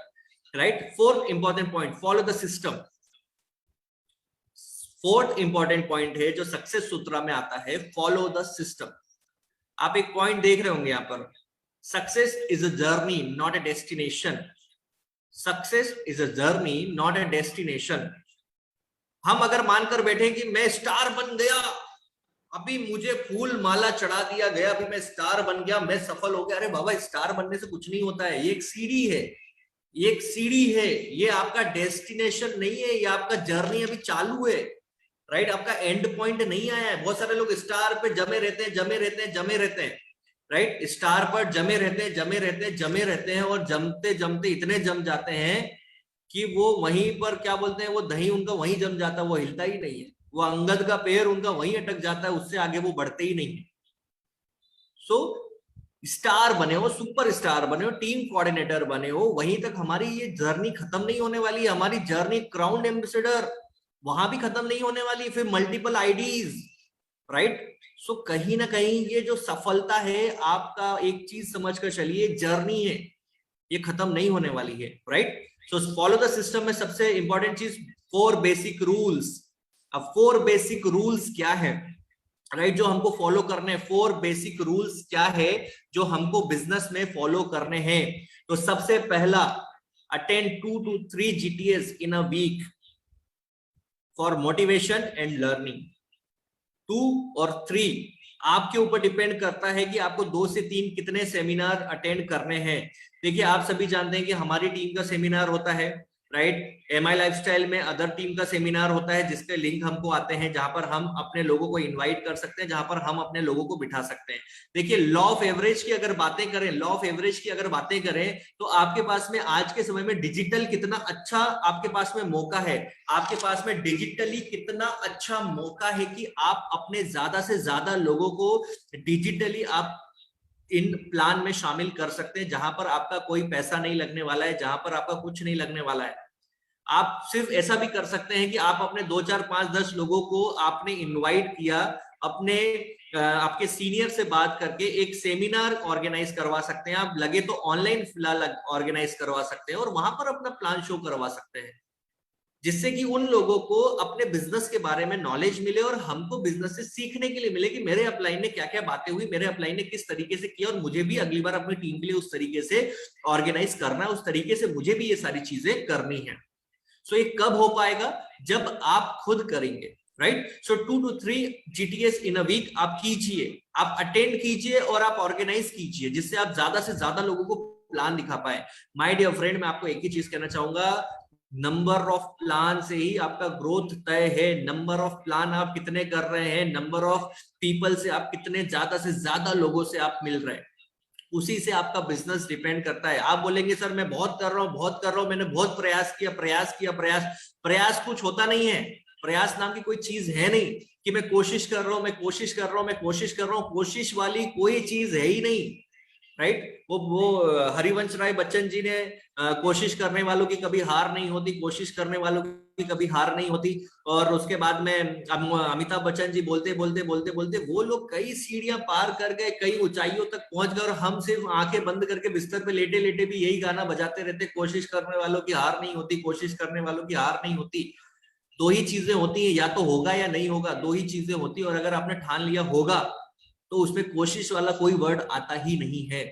right. Fourth important point, follow the system. Fourth important point है जो सक्सेस सूत्र में आता है, फॉलो द सिस्टम। आप एक पॉइंट देख रहे होंगे यहाँ पर, success is a journey not a destination. Success is a journey not a destination. हम अगर मानकर बैठे कि मैं स्टार बन गया, अभी मुझे फूल माला चढ़ा दिया गया, अभी मैं स्टार बन गया, मैं सफल हो गया। अरे बाबा, स्टार बनने से कुछ नहीं होता है, ये एक सीढ़ी है, ये एक सीढ़ी है, ये आपका डेस्टिनेशन नहीं है, ये आपका जर्नी अभी चालू है, राइट। आपका एंड पॉइंट नहीं आया है। बहुत सारे लोग स्टार पे जमे रहते हैं जमे रहते हैं जमे रहते हैं, राइट। स्टार पर जमे रहते हैं जमे रहते हैं जमे रहते हैं, और जमते जमते इतने जम जाते हैं कि वो वहीं पर क्या बोलते हैं, वो दही उनका वहीं जम जाता है, वो हिलता ही नहीं है। वो अंगद का पैर उनका वहीं अटक जाता है, उससे आगे वो बढ़ते ही नहीं है। सो स्टार बने हो, सुपर स्टार बने हो, टीम कोऑर्डिनेटर बने हो, वहीं तक हमारी ये जर्नी खत्म नहीं होने वाली है। हमारी जर्नी क्राउन एम्बेसडर वहां भी खत्म नहीं होने वाली, फिर मल्टीपल आईडीज, राइट। सो कहीं ना कहीं ये जो सफलता है आपका, एक चीज समझ कर चलिए, जर्नी है, ये खत्म नहीं होने वाली है, right. So follow the system में सबसे इंपॉर्टेंट चीज 4 बेसिक रूल्स। अब 4 बेसिक रूल्स क्या है, राइट, जो हमको फॉलो करने हैं। 4 बेसिक रूल्स क्या है जो हमको बिजनेस में फॉलो करने हैं? तो सबसे पहला, attend 2 to 3 GTS in a week for motivation and learning. 2 और 3 आपके ऊपर डिपेंड करता है कि आपको 2 से 3 कितने सेमिनार अटेंड करने हैं। देखिए आप सभी जानते हैं कि हमारी टीम का सेमिनार होता है, राइट। एमआई लाइफस्टाइल में अदर टीम का सेमिनार होता है, जिसके लिंक हमको आते हैं, जहां पर हम अपने लोगों को इनवाइट कर सकते हैं, जहां पर हम अपने लोगों को बिठा सकते हैं। देखिए लॉ ऑफ एवरेज की अगर बातें करें, लॉ ऑफ एवरेज की अगर बातें करें, तो आपके पास में आज के समय में डिजिटल कितना अच्छा आपके पास में मौका है, आपके पास में डिजिटली कितना अच्छा मौका है कि आप अपने ज्यादा से ज्यादा लोगों को डिजिटली आप इन प्लान में शामिल कर सकते हैं, जहां पर आपका कोई पैसा नहीं लगने वाला है, जहां पर आपका कुछ नहीं लगने वाला है। आप सिर्फ ऐसा भी कर सकते हैं कि आप अपने 2 4 5 10 लोगों को आपने इनवाइट किया, अपने आपके सीनियर से बात करके एक सेमिनार ऑर्गेनाइज करवा सकते हैं। आप लगे तो ऑनलाइन फिलहाल ऑर्गेनाइज करवा सकते हैं और वहां पर अपना प्लान शो करवा सकते हैं, जिससे कि उन लोगों को अपने बिजनेस के बारे में नॉलेज मिले और हमको बिजनेस से सीखने के लिए मिले कि मेरे अपलाइन ने क्या क्या बातें हुई, मेरे अपलाइन ने किस तरीके से किया, और मुझे भी अगली बार अपनी टीम के लिए उस तरीके से ऑर्गेनाइज करना है, उस तरीके से मुझे भी ये सारी चीजें करनी है। सो ये कब हो पाएगा? जब आप खुद करेंगे, right? So 2 to 3 GTS in a week आप कीजिए, आप अटेंड कीजिए और आप ऑर्गेनाइज कीजिए, जिससे आप ज्यादा से ज्यादा लोगों को प्लान दिखा पाए। माय डियर फ्रेंड, मैं आपको एक ही चीज कहना चाहूंगा, नंबर ऑफ प्लान से ही आपका ग्रोथ तय है। नंबर ऑफ प्लान आप कितने कर रहे हैं, नंबर ऑफ पीपल से आप कितने ज्यादा से ज्यादा लोगों से आप मिल रहे हैं, उसी से आपका बिजनेस डिपेंड करता है। आप बोलेंगे सर मैं बहुत कर रहा हूं, बहुत कर रहा हूं, मैंने बहुत प्रयास किया, प्रयास किया, प्रयास कुछ होता नहीं है। प्रयास नाम की कोई चीज है नहीं कि मैं कोशिश कर रहा हूं, मैं कोशिश कर रहा हूं, मैं कोशिश कर रहा हूं। कोशिश वाली कोई चीज है ही नहीं, राइट? वो हरिवंश राय बच्चन जी ने कोशिश करने वालों की कभी हार नहीं होती, कोशिश करने वालों की कभी हार नहीं होती। और उसके बाद में अमिताभ बच्चन जी बोलते बोलते बोलते बोलते वो लोग कई सीढ़ियां पार कर गए, कई ऊंचाइयों तक पहुंच गए, और हम सिर्फ आंखें बंद करके बिस्तर पे लेटे लेटे भी यही गाना बजाते रहते, कोशिश करने वालों की हार नहीं होती, कोशिश करने वालों की हार नहीं होती। दो ही चीजें होती है, या तो होगा या नहीं होगा, दो ही चीजें होती है। और अगर आपने ठान लिया होगा तो उसमें कोशिश वाला कोई वर्ड आता ही नहीं है।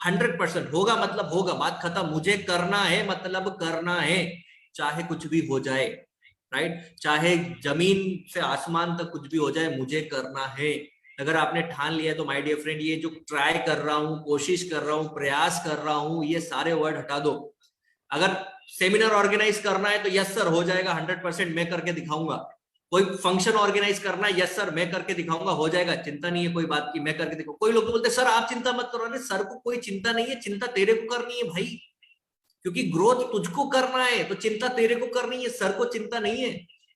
100% होगा मतलब होगा, बात खत्म। मुझे करना है मतलब करना है, चाहे कुछ भी हो जाए, राइट? चाहे जमीन से आसमान तक कुछ भी हो जाए, मुझे करना है। अगर आपने ठान लिया तो माय डियर फ्रेंड, ये जो ट्राई कर रहा हूं, कोशिश कर रहा हूं, प्रयास कर रहा हूं, ये सारे वर्ड हटा दो। अगर सेमिनार ऑर्गेनाइज करना है तो यस सर हो जाएगा, 100% मैं करके दिखाऊंगा। कोई फंक्शन ऑर्गेनाइज करना है, यस सर मैं करके दिखाऊंगा, हो जाएगा, चिंता नहीं है कोई बात की, मैं करके दिखाऊंगा। कोई लोग तो बोलते सर आप चिंता मत करो। अरे सर को कोई चिंता नहीं है, चिंता तेरे को करनी है भाई, क्योंकि ग्रोथ तुझको करना है, तो चिंता तेरे को करनी है, सर को चिंता नहीं है,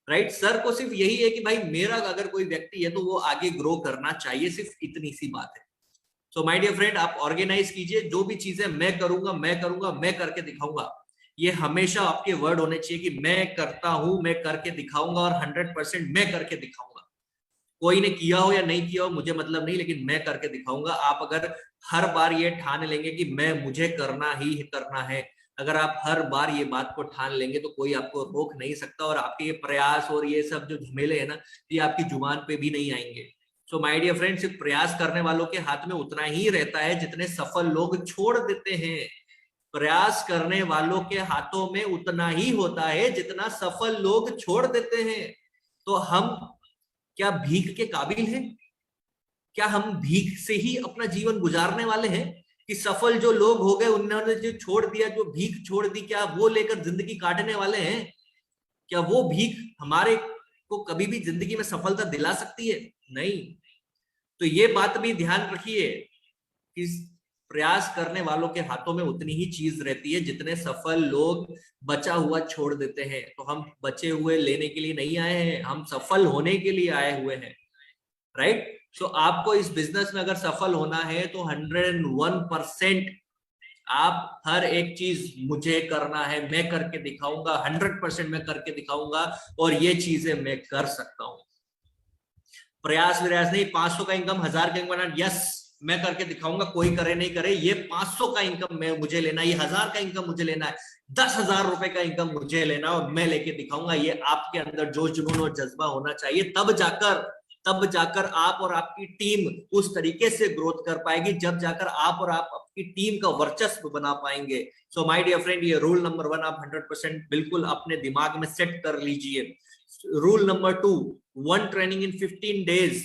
राइट? सर को सिर्फ यही है कि भाई मेरा अगर कोई व्यक्ति है तो वो आगे ग्रो करना चाहिए, सिर्फ इतनी सी बात है। सो माय डियर फ्रेंड, आप ऑर्गेनाइज कीजिए, जो भी चीजें मैं करूंगा, मैं करूंगा, मैं करके दिखाऊंगा, ये हमेशा आपके वर्ड होने चाहिए कि मैं करता हूं, मैं करके दिखाऊंगा, और 100% मैं करके दिखाऊंगा। कोई ने किया हो या नहीं किया हो मुझे मतलब नहीं, लेकिन मैं करके दिखाऊंगा। आप अगर हर बार ये ठान लेंगे कि मैं मुझे करना ही करना है, अगर आप हर बार ये बात को ठान लेंगे तो कोई आपको रोक नहीं सकता, और आपके ये प्रयास और ये सब जो झमेले है ना, ये आपकी जुबान पे भी नहीं आएंगे। सो माय डियर फ्रेंड, सिर्फ प्रयास करने वालों के हाथ में उतना ही रहता है जितने सफल लोग छोड़ देते हैं। प्रयास करने वालों के हाथों में उतना ही होता है जितना सफल लोग छोड़ देते हैं। तो हम क्या भीख के काबिल हैं? क्या हम भीख से ही अपना जीवन गुजारने वाले हैं? कि सफल जो लोग हो गए उन्होंने जो छोड़ दिया, जो भीख छोड़ दी, क्या वो लेकर जिंदगी काटने वाले हैं? क्या वो भीख हमारे को कभी भी जिंदगी में सफलता दिला सकती है? नहीं। तो ये बात भी ध्यान रखिए कि प्रयास करने वालों के हाथों में उतनी ही चीज रहती है जितने सफल लोग बचा हुआ छोड़ देते हैं। तो हम बचे हुए लेने के लिए नहीं आए हैं, हम सफल होने के लिए आए हुए हैं, राइट? सो आपको इस बिजनेस में अगर सफल होना है तो 101% आप हर एक चीज मुझे करना है, मैं करके दिखाऊंगा, 100% मैं करके दिखाऊंगा, और ये चीजें मैं कर सकता हूं। प्रयास विरास नहीं, 500 का इनकम, 1000 का इनकम, यस मैं करके दिखाऊंगा, कोई करे नहीं करे, ये 500 का इनकम मैं मुझे लेना है, ये 1000 का इनकम मुझे लेना है, 10,000 रुपए का इनकम मुझे लेना है, और मैं लेके दिखाऊंगा। ये आपके अंदर जोश जुनून और जज्बा होना चाहिए, तब जाकर आप और आपकी टीम उस तरीके से ग्रोथ कर पाएगी, जब जाकर आप और आप आपकी टीम का वर्चस्व बना पाएंगे। सो माय डियर फ्रेंड, ये रूल नंबर 1 आप 100% बिल्कुल अपने दिमाग में सेट कर लीजिए। Rule number 2, one training in 15 days,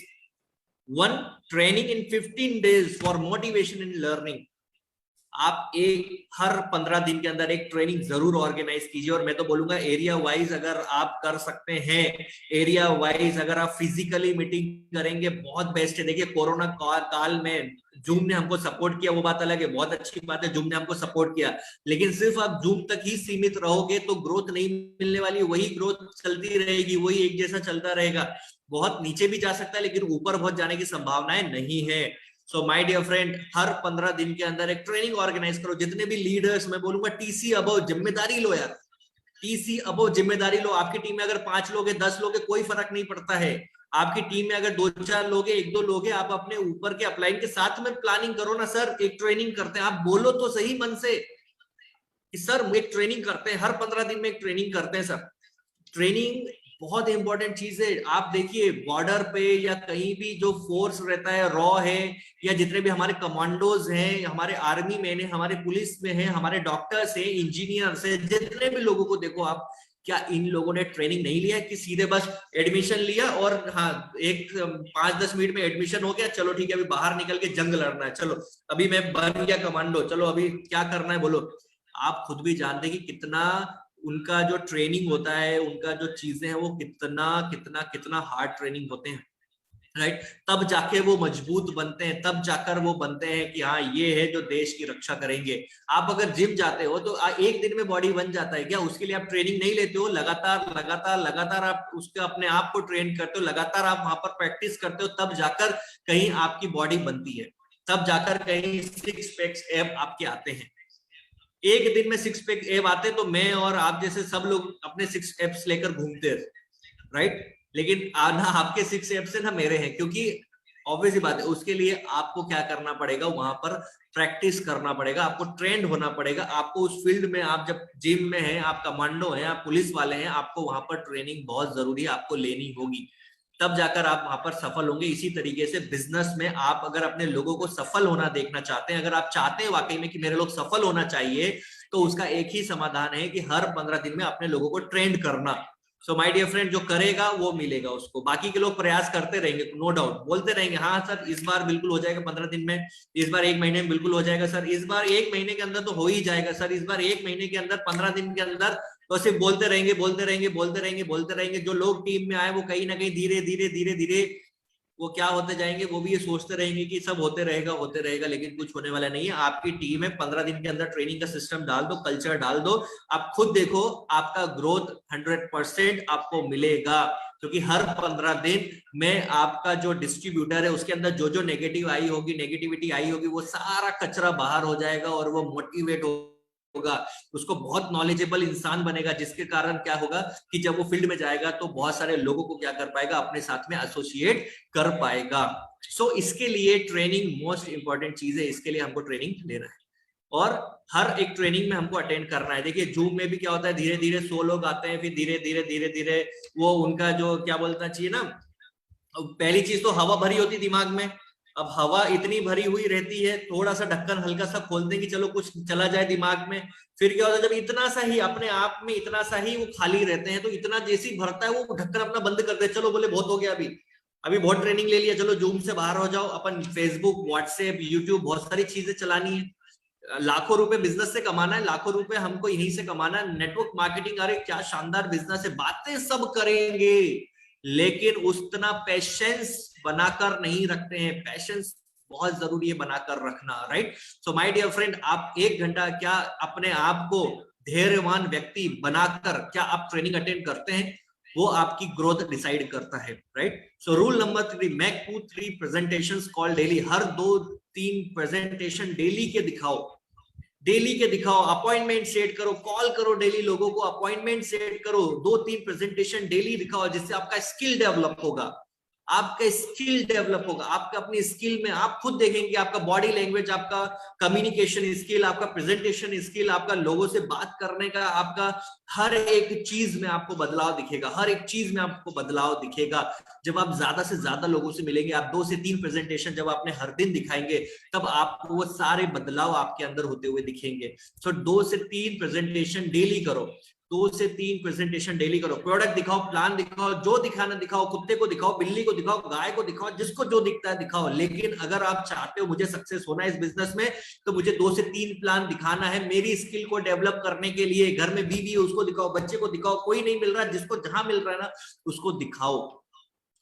one training in 15 days for motivation and learning। आप हर 15 दिन के अंदर एक ट्रेनिंग जरूर ऑर्गेनाइज कीजिए, और मैं तो बोलूंगा एरिया वाइज अगर आप कर सकते हैं, एरिया वाइज अगर आप फिजिकली मीटिंग करेंगे बहुत बेस्ट है। देखिए कोरोना काल में जूम ने हमको सपोर्ट किया, वो बात अलग है, बहुत अच्छी बात है, जूम ने हमको सपोर्ट किया, लेकिन सिर्फ आप जूम तक ही सीमित रहोगे तो ग्रोथ नहीं मिलने वाली। वही ग्रोथ चलती रहेगी, वही एक जैसा चलता रहेगा, बहुत नीचे भी जा सकता है लेकिन ऊपर बहुत जाने की संभावनाएं नहीं है। सो माय डियर फ्रेंड, हर 15 दिन के अंदर एक ट्रेनिंग ऑर्गेनाइज करो। जितने भी लीडर्स, मैं बोलूंगा TC अबव जिम्मेदारी लो यार, TC अबव जिम्मेदारी लो। आपकी टीम में अगर 5 लोग हैं, 10 लोग हैं, कोई फर्क नहीं पड़ता है। आपकी टीम में अगर 2-4 लोग हैं, 1-2 लोग हैं, आप अपने ऊपर के अपलाइन के साथ में प्लानिंग करो ना, सर एक ट्रेनिंग करते हैं। आप बोलो तो सही मन से कि सर एक ट्रेनिंग करते हैं, हर 15 दिन में एक ट्रेनिंग करते हैं सर, ट्रेनिंग बहुत इंपॉर्टेंट चीज है। आप देखिए बॉर्डर पे या कहीं भी जो फोर्स रहता है, रॉ है, या जितने भी हमारे कमांडोज हैं, हमारे आर्मी में हैं, हमारे पुलिस में हैं, हमारे डॉक्टर्स हैं, इंजीनियर्स हैं, जितने भी लोगों को देखो आप, क्या इन लोगों ने ट्रेनिंग नहीं लिया कि सीधे बस एडमिशन लिया और हाँ एक 5-10 मिनट में एडमिशन हो गया, चलो ठीक है अभी बाहर निकल के जंग लड़ना है, चलो अभी मैं बन गया कमांडो, चलो अभी क्या करना है बोलो। आप खुद भी जानते हैं कि कितना उनका जो ट्रेनिंग होता है, उनका जो चीजें हैं वो कितना कितना कितना हार्ड ट्रेनिंग होते हैं, राइट। तब जाके वो मजबूत बनते हैं, तब जाकर वो बनते हैं कि हाँ ये है जो देश की रक्षा करेंगे। आप अगर जिम जाते हो तो एक दिन में बॉडी बन जाता है क्या? उसके लिए आप ट्रेनिंग नहीं लेते हो, लगातार लगातार लगातार आप उसके अपने आप को ट्रेन करते हो, लगातार आप वहां पर प्रैक्टिस करते हो, तब जाकर कहीं आपकी बॉडी बनती है, तब जाकर कहीं 6 पैक्स एब आपके आते हैं। एक दिन में 6 पैक एब आते तो मैं और आप जैसे सब लोग अपने 6 एब्स लेकर घूमते, राइट। लेकिन ना आपके 6 एब्स है ना मेरे हैं, क्योंकि ऑब्वियस ही बात है, उसके लिए आपको क्या करना पड़ेगा, वहां पर प्रैक्टिस करना पड़ेगा, आपको ट्रेंड होना पड़ेगा, आपको उस फील्ड में, आप जब जिम में हैं, आप कमांडो हैं, आप पुलिस वाले हैं, आपको वहां पर ट्रेनिंग बहुत जरूरी है, आपको लेनी होगी, तब जाकर आप वहां पर सफल होंगे। इसी तरीके से बिजनेस में आप अगर अपने लोगों को सफल होना देखना चाहते हैं, अगर आप चाहते हैं वाकई में कि मेरे लोग सफल होना चाहिए, तो उसका एक ही समाधान है कि हर 15 दिन में अपने लोगों को ट्रेंड करना। सो माय डियर फ्रेंड, जो करेगा वो मिलेगा उसको। बाकी के लोग प्रयास करते रहेंगे, नो डाउट, बोलते रहेंगे हाँ सर इस बार बिल्कुल हो जाएगा 15 दिन में, इस बार 1 महीने में बिल्कुल हो जाएगा सर, इस बार 1 महीने के अंदर तो हो ही जाएगा सर, इस बार 1 महीने के अंदर 15 दिन के अंदर, तो सिर्फ बोलते रहेंगे बोलते रहेंगे बोलते रहेंगे बोलते रहेंगे। जो लोग टीम में आए वो कहीं ना कहीं धीरे धीरे धीरे धीरे वो क्या होते जाएंगे, वो भी ये सोचते रहेंगे कि सब होते रहेगा, लेकिन कुछ होने वाला नहीं है। आपकी टीम है, 15 दिन के अंदर ट्रेनिंग का सिस्टम डाल दो, कल्चर डाल दो, आप खुद देखो आपका ग्रोथ 100% आपको मिलेगा। क्योंकि हर 15 दिन में आपका जो डिस्ट्रीब्यूटर है उसके अंदर जो जो नेगेटिविटी आई होगी वो सारा कचरा बाहर हो जाएगा और वो मोटिवेट होगा, उसको बहुत नॉलेजेबल इंसान बनेगा, जिसके कारण क्या होगा कि जब वो फील्ड में जाएगा तो बहुत सारे लोगों को क्या कर पाएगा, अपने साथ में एसोसिएट कर पाएगा। सो इसके लिए ट्रेनिंग मोस्ट इंपॉर्टेंट चीज है, इसके लिए हमको ट्रेनिंग लेना है और हर एक ट्रेनिंग में हमको अटेंड करना है। देखिए जूम में भी क्या होता है, धीरे धीरे 100 लोग आते हैं, फिर धीरे धीरे धीरे धीरे वो उनका जो क्या बोलना चाहिए ना, पहली चीज तो हवा भरी होती दिमाग में, अब हवा इतनी भरी हुई रहती है, थोड़ा सा ढक्कन हल्का सा खोलते हैं कि चलो कुछ चला जाए दिमाग में, फिर क्या होता है जब इतना सा ही अपने आप में इतना सा ही वो खाली रहते हैं तो इतना जैसे ही भरता है वो ढक्कन अपना बंद कर दे, चलो बोले बहुत हो गया, अभी बहुत ट्रेनिंग ले लिया, चलो जूम से बाहर हो जाओ, अपन फेसबुक व्हाट्सएप यूट्यूब बहुत सारी चीजें चलानी है, लाखों रुपए बिजनेस से कमाना है, लाखों रुपए हमको यहीं से कमाना है, नेटवर्क मार्केटिंग, अरे क्या शानदार बिजनेस है, बातें सब करेंगे लेकिन उतना पेशेंस बनाकर नहीं रखते हैं। पेशेंस बहुत जरूरी है बनाकर रखना, right. So my dear friend, आप 1 घंटा क्या अपने आप को धैर्यवान व्यक्ति बनाकर क्या आप ट्रेनिंग अटेंड करते हैं, वो आपकी ग्रोथ डिसाइड करता है, right. So rule number 3, make 2-3 presentations call daily, हर 2-3 प्रेजेंटेशन डेली के दिखाओ, डेली के दिखाओ, अपॉइंटमेंट सेट करो, कॉल करो डेली लोगों को, अपॉइंटमेंट सेट करो, 2-3 प्रेजेंटेशन डेली दिखाओ, जिससे आपका स्किल डेवलप होगा, आपका स्किल डेवलप होगा, आपका अपनी स्किल में आप खुद देखेंगे आपका बॉडी लैंग्वेज, आपका कम्युनिकेशन स्किल, आपका प्रेजेंटेशन स्किल, आपका लोगों से बात करने का, आपका हर एक चीज में आपको बदलाव दिखेगा, हर एक चीज में आपको बदलाव दिखेगा। जब आप ज्यादा से ज्यादा लोगों से मिलेंगे, आप 2 से 3 प्रेजेंटेशन जब आपने हर दिन दिखाएंगे, तब आपको वो सारे बदलाव आपके अंदर होते हुए दिखेंगे। तो 2 से 3 प्रेजेंटेशन डेली करो, 2 से 3 प्रेजेंटेशन डेली करो, प्रोडक्ट दिखाओ, प्लान दिखाओ, जो दिखाना दिखाओ, कुत्ते को दिखाओ, बिल्ली को दिखाओ, गाय को दिखाओ, जिसको जो दिखता है दिखाओ। लेकिन अगर आप चाहते हो मुझे सक्सेस होना है इस बिजनेस में, तो मुझे 2 से 3 प्लान दिखाना है, मेरी स्किल को डेवलप करने के लिए। घर में बीवी है उसको दिखाओ, बच्चे को दिखाओ, कोई नहीं मिल रहा, जिसको जहां मिल रहा है ना उसको दिखाओ।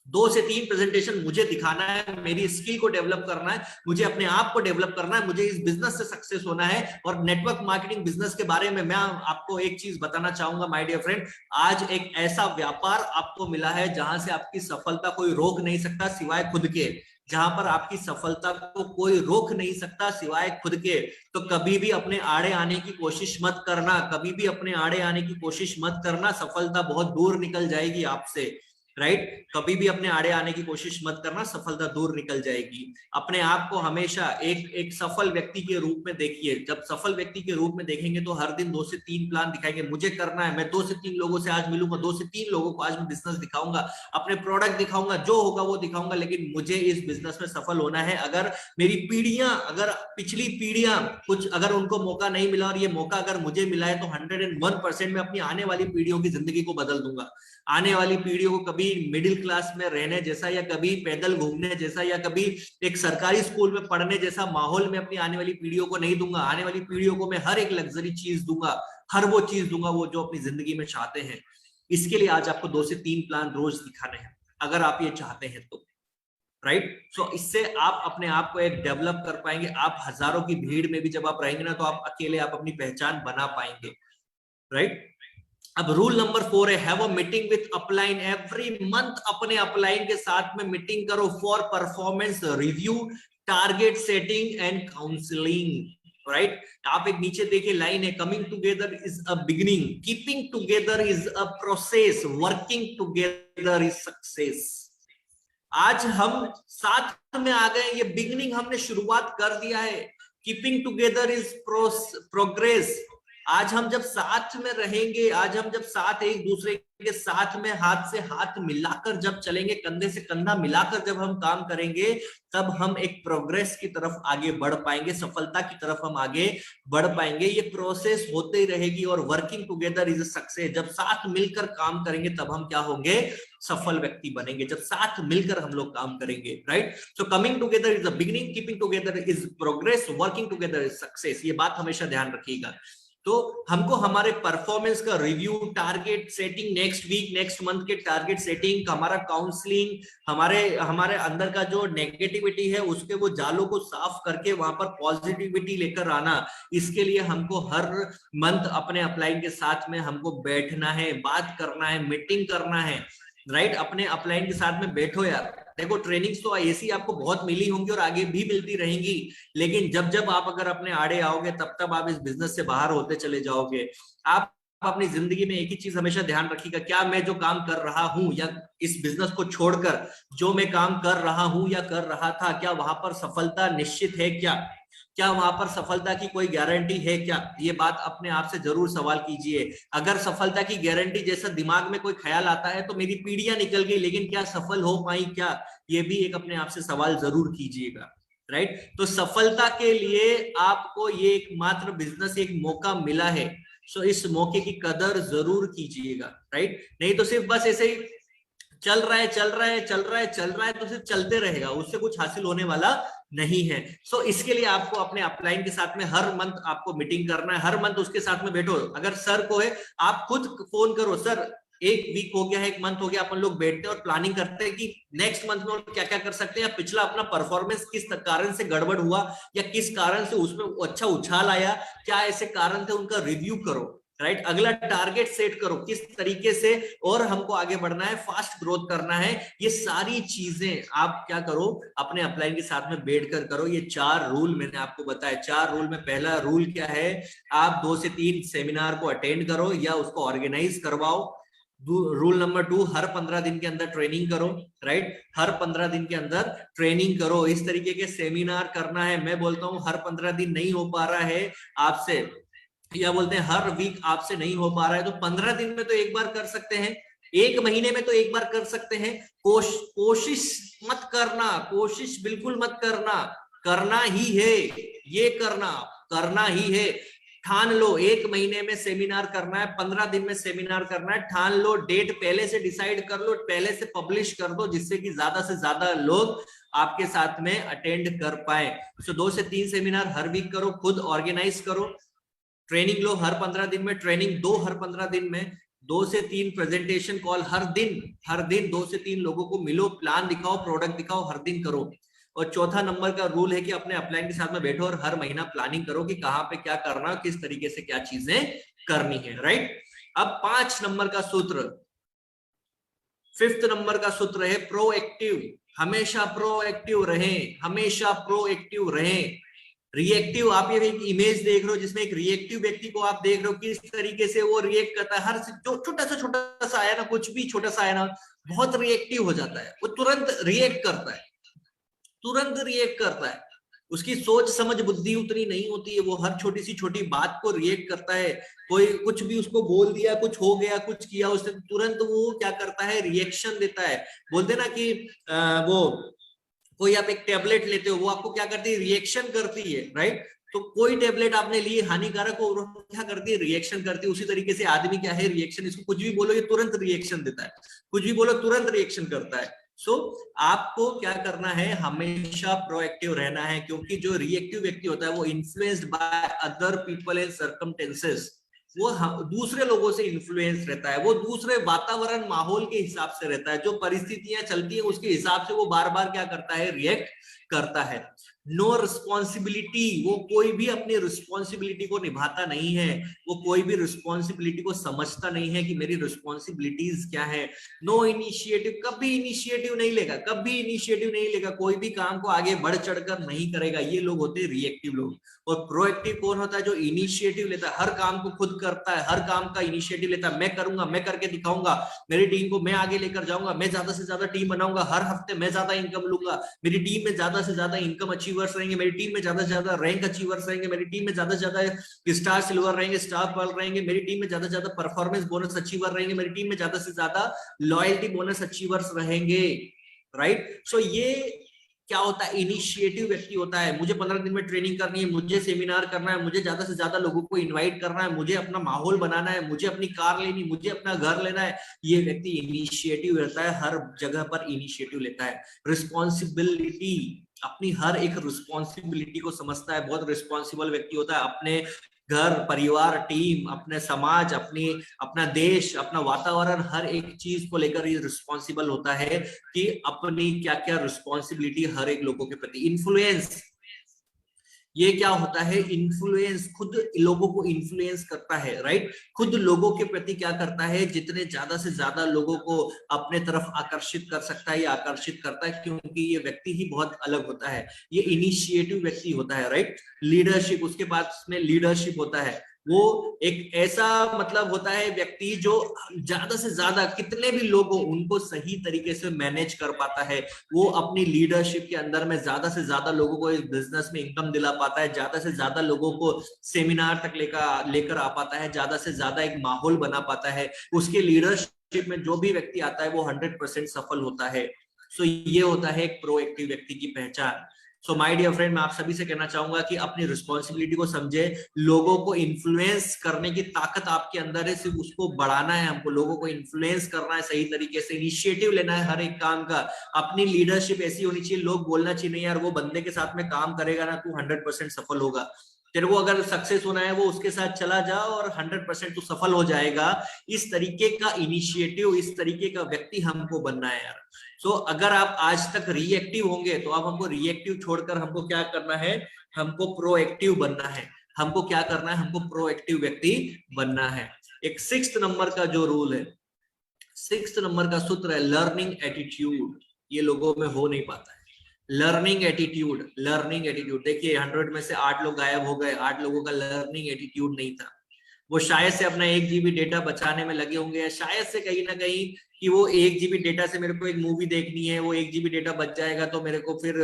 2 से 3 प्रेजेंटेशन मुझे दिखाना है, मेरी स्किल को डेवलप करना है, मुझे अपने आप को डेवलप करना है, मुझे इस बिजनेस से सक्सेस होना है। और नेटवर्क मार्केटिंग बिजनेस के बारे में मैं आपको एक चीज बताना चाहूंगा माय डियर फ्रेंड, आज एक ऐसा व्यापार आपको मिला है जहां से आपकी सफलता कोई रोक नहीं सकता सिवाय खुद के, जहां पर आपकी सफलता को कोई रोक नहीं सकता सिवाय खुद के। तो कभी भी अपने आड़े आने की कोशिश मत करना, कभी भी अपने आड़े आने की कोशिश मत करना, सफलता बहुत दूर निकल जाएगी आपसे, राइट। कभी भी अपने आड़े आने की कोशिश मत करना, सफलता दूर निकल जाएगी। अपने आप को हमेशा एक सफल व्यक्ति के रूप में देखिए। जब सफल व्यक्ति के रूप में देखेंगे तो हर दिन 2 से 3 प्लान दिखाएंगे, मुझे करना है, मैं 2 से 3 लोगों से आज मिलूंगा, 2 से 3 लोगों को आज मैं बिजनेस दिखाऊंगा, अपने प्रोडक्ट दिखाऊंगा, जो होगा वो दिखाऊंगा, लेकिन मुझे इस बिजनेस में सफल होना है। अगर मेरी पीढ़ियां, अगर पिछली पीढ़ियां कुछ अगर उनको मौका नहीं मिला और ये मौका अगर मुझे मिला है तो 101% में अपनी आने वाली पीढ़ियों की जिंदगी को बदल दूंगा। आने वाली पीढ़ियों को कभी मिडिल क्लास में रहने जैसा, या कभी पैदल घूमने जैसा, या कभी एक सरकारी स्कूल में पढ़ने जैसा माहौल में अपनी आने वाली पीढ़ियों को नहीं दूंगा। आने वाली पीढ़ियों को मैं हर एक लग्जरी चीज दूंगा, हर वो चीज दूंगा वो जो अपनी जिंदगी में चाहते हैं। इसके लिए आज आपको 2 से 3 प्लान रोज दिखाने हैं, अगर आप ये चाहते हैं तो, राइट। सो इससे आप अपने आप को एक डेवलप कर पाएंगे। आप हजारों की भीड़ में भी जब आप रहेंगे ना, तो आप अकेले आप अपनी पहचान बना पाएंगे, राइट। अब रूल नंबर 4 है, have a meeting with upline every month. अपने अपलाइन के साथ में मीटिंग करो for performance review, target setting and counselling, right. आप एक नीचे देखिए लाइन है, coming together is a beginning, keeping together is a process, working together is success. आज हम साथ में आ गए, ये बिगिनिंग हमने शुरुआत कर दिया है। Keeping together is progress. आज हम जब साथ में रहेंगे, आज हम जब साथ एक दूसरे के साथ में हाथ से हाथ मिलाकर जब चलेंगे, कंधे से कंधा मिलाकर जब हम काम करेंगे, तब हम एक प्रोग्रेस की तरफ आगे बढ़ पाएंगे, सफलता की तरफ हम आगे बढ़ पाएंगे। ये प्रोसेस होते ही रहेगी। और working together is a success, जब साथ मिलकर काम करेंगे तब हम क्या होंगे, सफल व्यक्ति बनेंगे, जब साथ मिलकर हम लोग काम करेंगे, right. So coming together is the beginning, keeping together is progress, working together is success. ये बात हमेशा ध्यान रखिएगा। तो हमको हमारे परफॉर्मेंस का review, target setting, next week next month के टारगेट सेटिंग, हमारा काउंसलिंग, हमारे अंदर का जो नेगेटिविटी है उसके वो जालों को साफ करके वहां पर पॉजिटिविटी लेकर आना। इसके लिए हमको हर मंथ अपने अपलाइन के साथ में हमको बैठना है, बात करना है, मीटिंग करना है, राइट। अपने अपलाइन के साथ में बैठो यार। देखो ट्रेनिंग्स तो ऐसी आपको बहुत मिली होंगी और आगे भी मिलती रहेंगी, लेकिन जब जब आप अगर अपने आड़े आओगे तब तब आप इस बिजनेस से बाहर होते चले जाओगे। आप अपनी जिंदगी में एक ही चीज हमेशा ध्यान रखिएगा, क्या मैं जो काम कर रहा हूं या इस बिजनेस को छोड़कर जो मैं काम कर रहा हूं या कर रहा था, क्या वहां पर सफलता निश्चित है क्या वहां पर सफलता की कोई गारंटी है क्या? ये बात अपने आप से जरूर सवाल कीजिए। अगर सफलता की गारंटी जैसा दिमाग में कोई ख्याल आता है तो मेरी पीढ़ियां निकल गई, लेकिन क्या सफल हो पाई क्या? ये भी एक अपने आप से सवाल जरूर कीजिएगा, राइट। तो सफलता के लिए आपको ये एक मात्र बिजनेस एक मौका मिला है, सो इस मौके की कदर जरूर कीजिएगा, राइट। नहीं तो सिर्फ बस ऐसे ही चल रहा है तो सिर्फ चलते रहेगा, उससे कुछ हासिल होने वाला नहीं है। सो इसके लिए आपको अपने अपलाइन के साथ में हर मंथ आपको मीटिंग करना है, हर मंथ उसके साथ में बैठो। अगर सर को है आप खुद फोन करो, सर एक वीक हो गया है, एक मंथ हो गया, अपन लोग बैठते हैं और प्लानिंग करते हैं कि नेक्स्ट मंथ में क्या क्या कर सकते हैं, या पिछला अपना परफॉर्मेंस किस कारण से गड़बड़ हुआ या किस कारण से उसमें अच्छा उछाल आया, क्या ऐसे कारण थे, उनका रिव्यू करो, राइट। अगला टारगेट सेट करो किस तरीके से और हमको आगे बढ़ना है, फास्ट ग्रोथ करना है। ये सारी चीजें आप क्या करो, अपने अपलाइन के साथ में बैठकर करो। ये 4 रूल मैंने आपको बताया। 4 रूल में पहला रूल क्या है, आप 2 से 3 सेमिनार को अटेंड करो या उसको ऑर्गेनाइज करवाओ। रूल नंबर 2, हर 15 दिन के अंदर ट्रेनिंग करो, राइट। हर 15 दिन के अंदर ट्रेनिंग करो, इस तरीके के सेमिनार करना है। मैं बोलता हूं हर 15 दिन नहीं हो पा रहा है आपसे, या बोलते हैं हर वीक आपसे नहीं हो पा रहा है, तो 15 दिन में तो एक बार कर सकते हैं, 1 महीने में तो एक बार कर सकते हैं। कोशिश मत करना, कोशिश बिल्कुल मत करना, करना ही है, ये करना ही है। ठान लो 1 महीने में सेमिनार करना है, 15 दिन में सेमिनार करना है, ठान लो, डेट पहले से डिसाइड कर लो, पहले से पब्लिश कर दो, जिससे कि ज्यादा से ज्यादा लोग आपके साथ में अटेंड कर पाए। सो 2 से 3 सेमिनार हर वीक करो, खुद ऑर्गेनाइज करो, ट्रेनिंग लो हर 15 दिन में, ट्रेनिंग दो हर 15 दिन में, 2 से 3 प्रेजेंटेशन कॉल हर दिन 2 से 3 लोगों को मिलो, प्लान दिखाओ, प्रोडक्ट दिखाओ, हर दिन करो। और चौथा नंबर का रूल है कि अपने अपलाइन के साथ में बैठो और हर महीना प्लानिंग करो कि कहां पे क्या करना, किस तरीके से क्या चीजें करनी है, राइट। अब 5 नंबर का सूत्र, 5th नंबर का सूत्र है प्रोएक्टिव। हमेशा प्रोएक्टिव रहें, हमेशा प्रोएक्टिव रहें। रिएक्टिव, आप ये एक इमेज देख रहे हो जिसमें एक रिएक्टिव व्यक्ति को आप देख रहे हो किस तरीके से वो रिएक्ट करता है, हर जो छोटा सा आया ना, कुछ भी छोटा सा आया ना, बहुत रिएक्टिव हो जाता है, वो तुरंत रिएक्ट करता है, तुरंत रिएक्ट करता है। उसकी सोच समझ बुद्धि उतनी नहीं होती है, वो हर छोटी सी छोटी बात को रिएक्ट करता है। कोई कुछ भी उसको बोल दिया, कुछ हो गया, कुछ किया उसने, तुरंत वो क्या करता है, रिएक्शन देता है। बोलते ना कि वो कोई आप एक टेबलेट लेते हो, वो आपको क्या करती है, रिएक्शन करती है, राइट। तो कोई टेबलेट आपने ली हानिकारक हो, क्या करती है, रिएक्शन करती है। उसी तरीके से आदमी क्या है, रिएक्शन, इसको कुछ भी बोलो ये तुरंत रिएक्शन देता है, कुछ भी बोलो तुरंत रिएक्शन करता है। सो आपको क्या करना है, हमेशा प्रोएक्टिव रहना है, क्योंकि जो रिएक्टिव व्यक्ति होता है वो influenced by other people and circumstances, वो दूसरे लोगों से इन्फ्लुएंस रहता है, वो दूसरे वातावरण माहौल के हिसाब से रहता है, जो परिस्थितियां चलती है उसके हिसाब से वो बार बार क्या करता है, रिएक्ट करता है। नो रिस्पॉन्सिबिलिटी, वो कोई भी अपनी रिस्पॉन्सिबिलिटी को निभाता नहीं है, वो कोई भी रिस्पॉन्सिबिलिटी को समझता नहीं है कि मेरी रिस्पॉन्सिबिलिटीज क्या है। नो इनिशिएटिव, कभी इनिशिएटिव नहीं लेगा, कभी इनिशिएटिव नहीं लेगा, कोई भी काम को आगे बढ़ चढ़कर नहीं करेगा। ये लोग होते हैं रिएक्टिव लोग। और प्रोएक्टिव कौन होता है, जो इनिशिएटिव लेता है, हर काम को खुद करता है, हर काम का इनिशिएटिव लेता है, मैं करूंगा, मैं करके दिखाऊंगा, मेरी टीम को मैं आगे लेकर जाऊंगा, मैं ज्यादा से ज्यादा टीम बनाऊंगा, हर हफ्ते मैं ज्यादा इनकम लूंगा, मेरी टीम में ज्यादा से ज्यादा इनकम अचीवर्स रहेंगे, मेरी टीम में ज्यादा से ज्यादा रैंक अचीवर्स रहेंगे, मेरी टीम में ज्यादा से ज्यादा स्टार सिल्वर रहेंगे, स्टार पर्ल रहेंगे, मेरी टीम में ज्यादा से ज्यादा परफॉर्मेंस बोनस अचीवर रहेंगे, मेरी टीम में ज्यादा से ज्यादा लॉयल्टी बोनस अचीवर्स रहेंगे, राइट। सो ये क्या होता है, इनिशिएटिव व्यक्ति होता है। मुझे 15 दिन में ट्रेनिंग करनी है, मुझे सेमिनार करना है, मुझे ज्यादा से ज्यादा लोगों को इनवाइट करना है, मुझे अपना माहौल बनाना है, मुझे अपनी कार लेनी, मुझे अपना घर लेना है। ये व्यक्ति इनिशिएटिव रहता है, हर जगह पर इनिशिएटिव लेता है। रिस्पॉन्सिबिलिटी, अपनी हर एक रिस्पॉन्सिबिलिटी को समझता है, बहुत रिस्पॉन्सिबल व्यक्ति होता है। अपने घर, परिवार, टीम, अपने समाज, अपना देश, अपना वातावरण, हर एक चीज को लेकर ये रिस्पॉन्सिबल होता है कि अपनी क्या क्या रिस्पॉन्सिबिलिटी हर एक लोगों के प्रति। इन्फ्लुएंस, ये क्या होता है, इन्फ्लुएंस, खुद लोगों को इन्फ्लुएंस करता है, राइट। खुद लोगों के प्रति क्या करता है, जितने ज्यादा से ज्यादा लोगों को अपने तरफ आकर्षित कर सकता है, ये आकर्षित करता है, क्योंकि ये व्यक्ति ही बहुत अलग होता है, ये इनिशिएटिव व्यक्ति होता है, राइट। लीडरशिप, उसके बाद में लीडरशिप होता है, वो एक ऐसा मतलब होता है व्यक्ति जो ज्यादा से ज्यादा कितने भी लोग हो उनको सही तरीके से मैनेज कर पाता है। वो अपनी लीडरशिप के अंदर में ज्यादा से ज्यादा लोगों को इस बिजनेस में इनकम दिला पाता है, ज्यादा से ज्यादा लोगों को सेमिनार तक लेकर आ पाता है, ज्यादा से ज्यादा एक माहौल बना पाता है। उसके लीडरशिप में जो भी व्यक्ति आता है वो 100% सफल होता है। सो ये होता है एक प्रोएक्टिव व्यक्ति की पहचान। सो माय डियर फ्रेंड, मैं आप सभी से कहना चाहूंगा कि अपनी रिस्पॉन्सिबिलिटी को समझे, लोगों को इन्फ्लुएंस करने की ताकत आपके अंदर है, सिर्फ उसको बढ़ाना है हमको, लोगों को इन्फ्लुएंस करना है सही तरीके से, इनिशिएटिव लेना है हर एक काम का। अपनी लीडरशिप ऐसी होनी चाहिए, लोग बोलना चाहिए नहीं यार वो बंदे के साथ में काम करेगा ना, तू 100% सफल होगा, तेरे को अगर सक्सेस होना है वो उसके साथ चला जा और 100% तू सफल हो जाएगा। इस तरीके का इनिशिएटिव, इस तरीके का व्यक्ति हमको बनना है यार। सो अगर आप आज तक रिएक्टिव होंगे तो अब हमको रिएक्टिव छोड़कर हमको क्या करना है, हमको प्रोएक्टिव बनना है। हमको क्या करना है, हमको प्रोएक्टिव व्यक्ति बनना है। एक 6th नंबर का जो रूल है, 6th नंबर का सूत्र है लर्निंग एटीट्यूड। ये लोगों में हो नहीं पाता है, लर्निंग एटीट्यूड। लर्निंग एटीट्यूड देखिए 100 में से 8 लोग गायब हो गए, 8 लोगों का लर्निंग एटीट्यूड नहीं था। वो शायद से अपना 1 GB डेटा बचाने में लगे होंगे, या शायद से कहीं ना कहीं कि वो 1 GB डेटा से मेरे को एक मूवी देखनी है, वो 1 GB डेटा बच जाएगा तो मेरे को फिर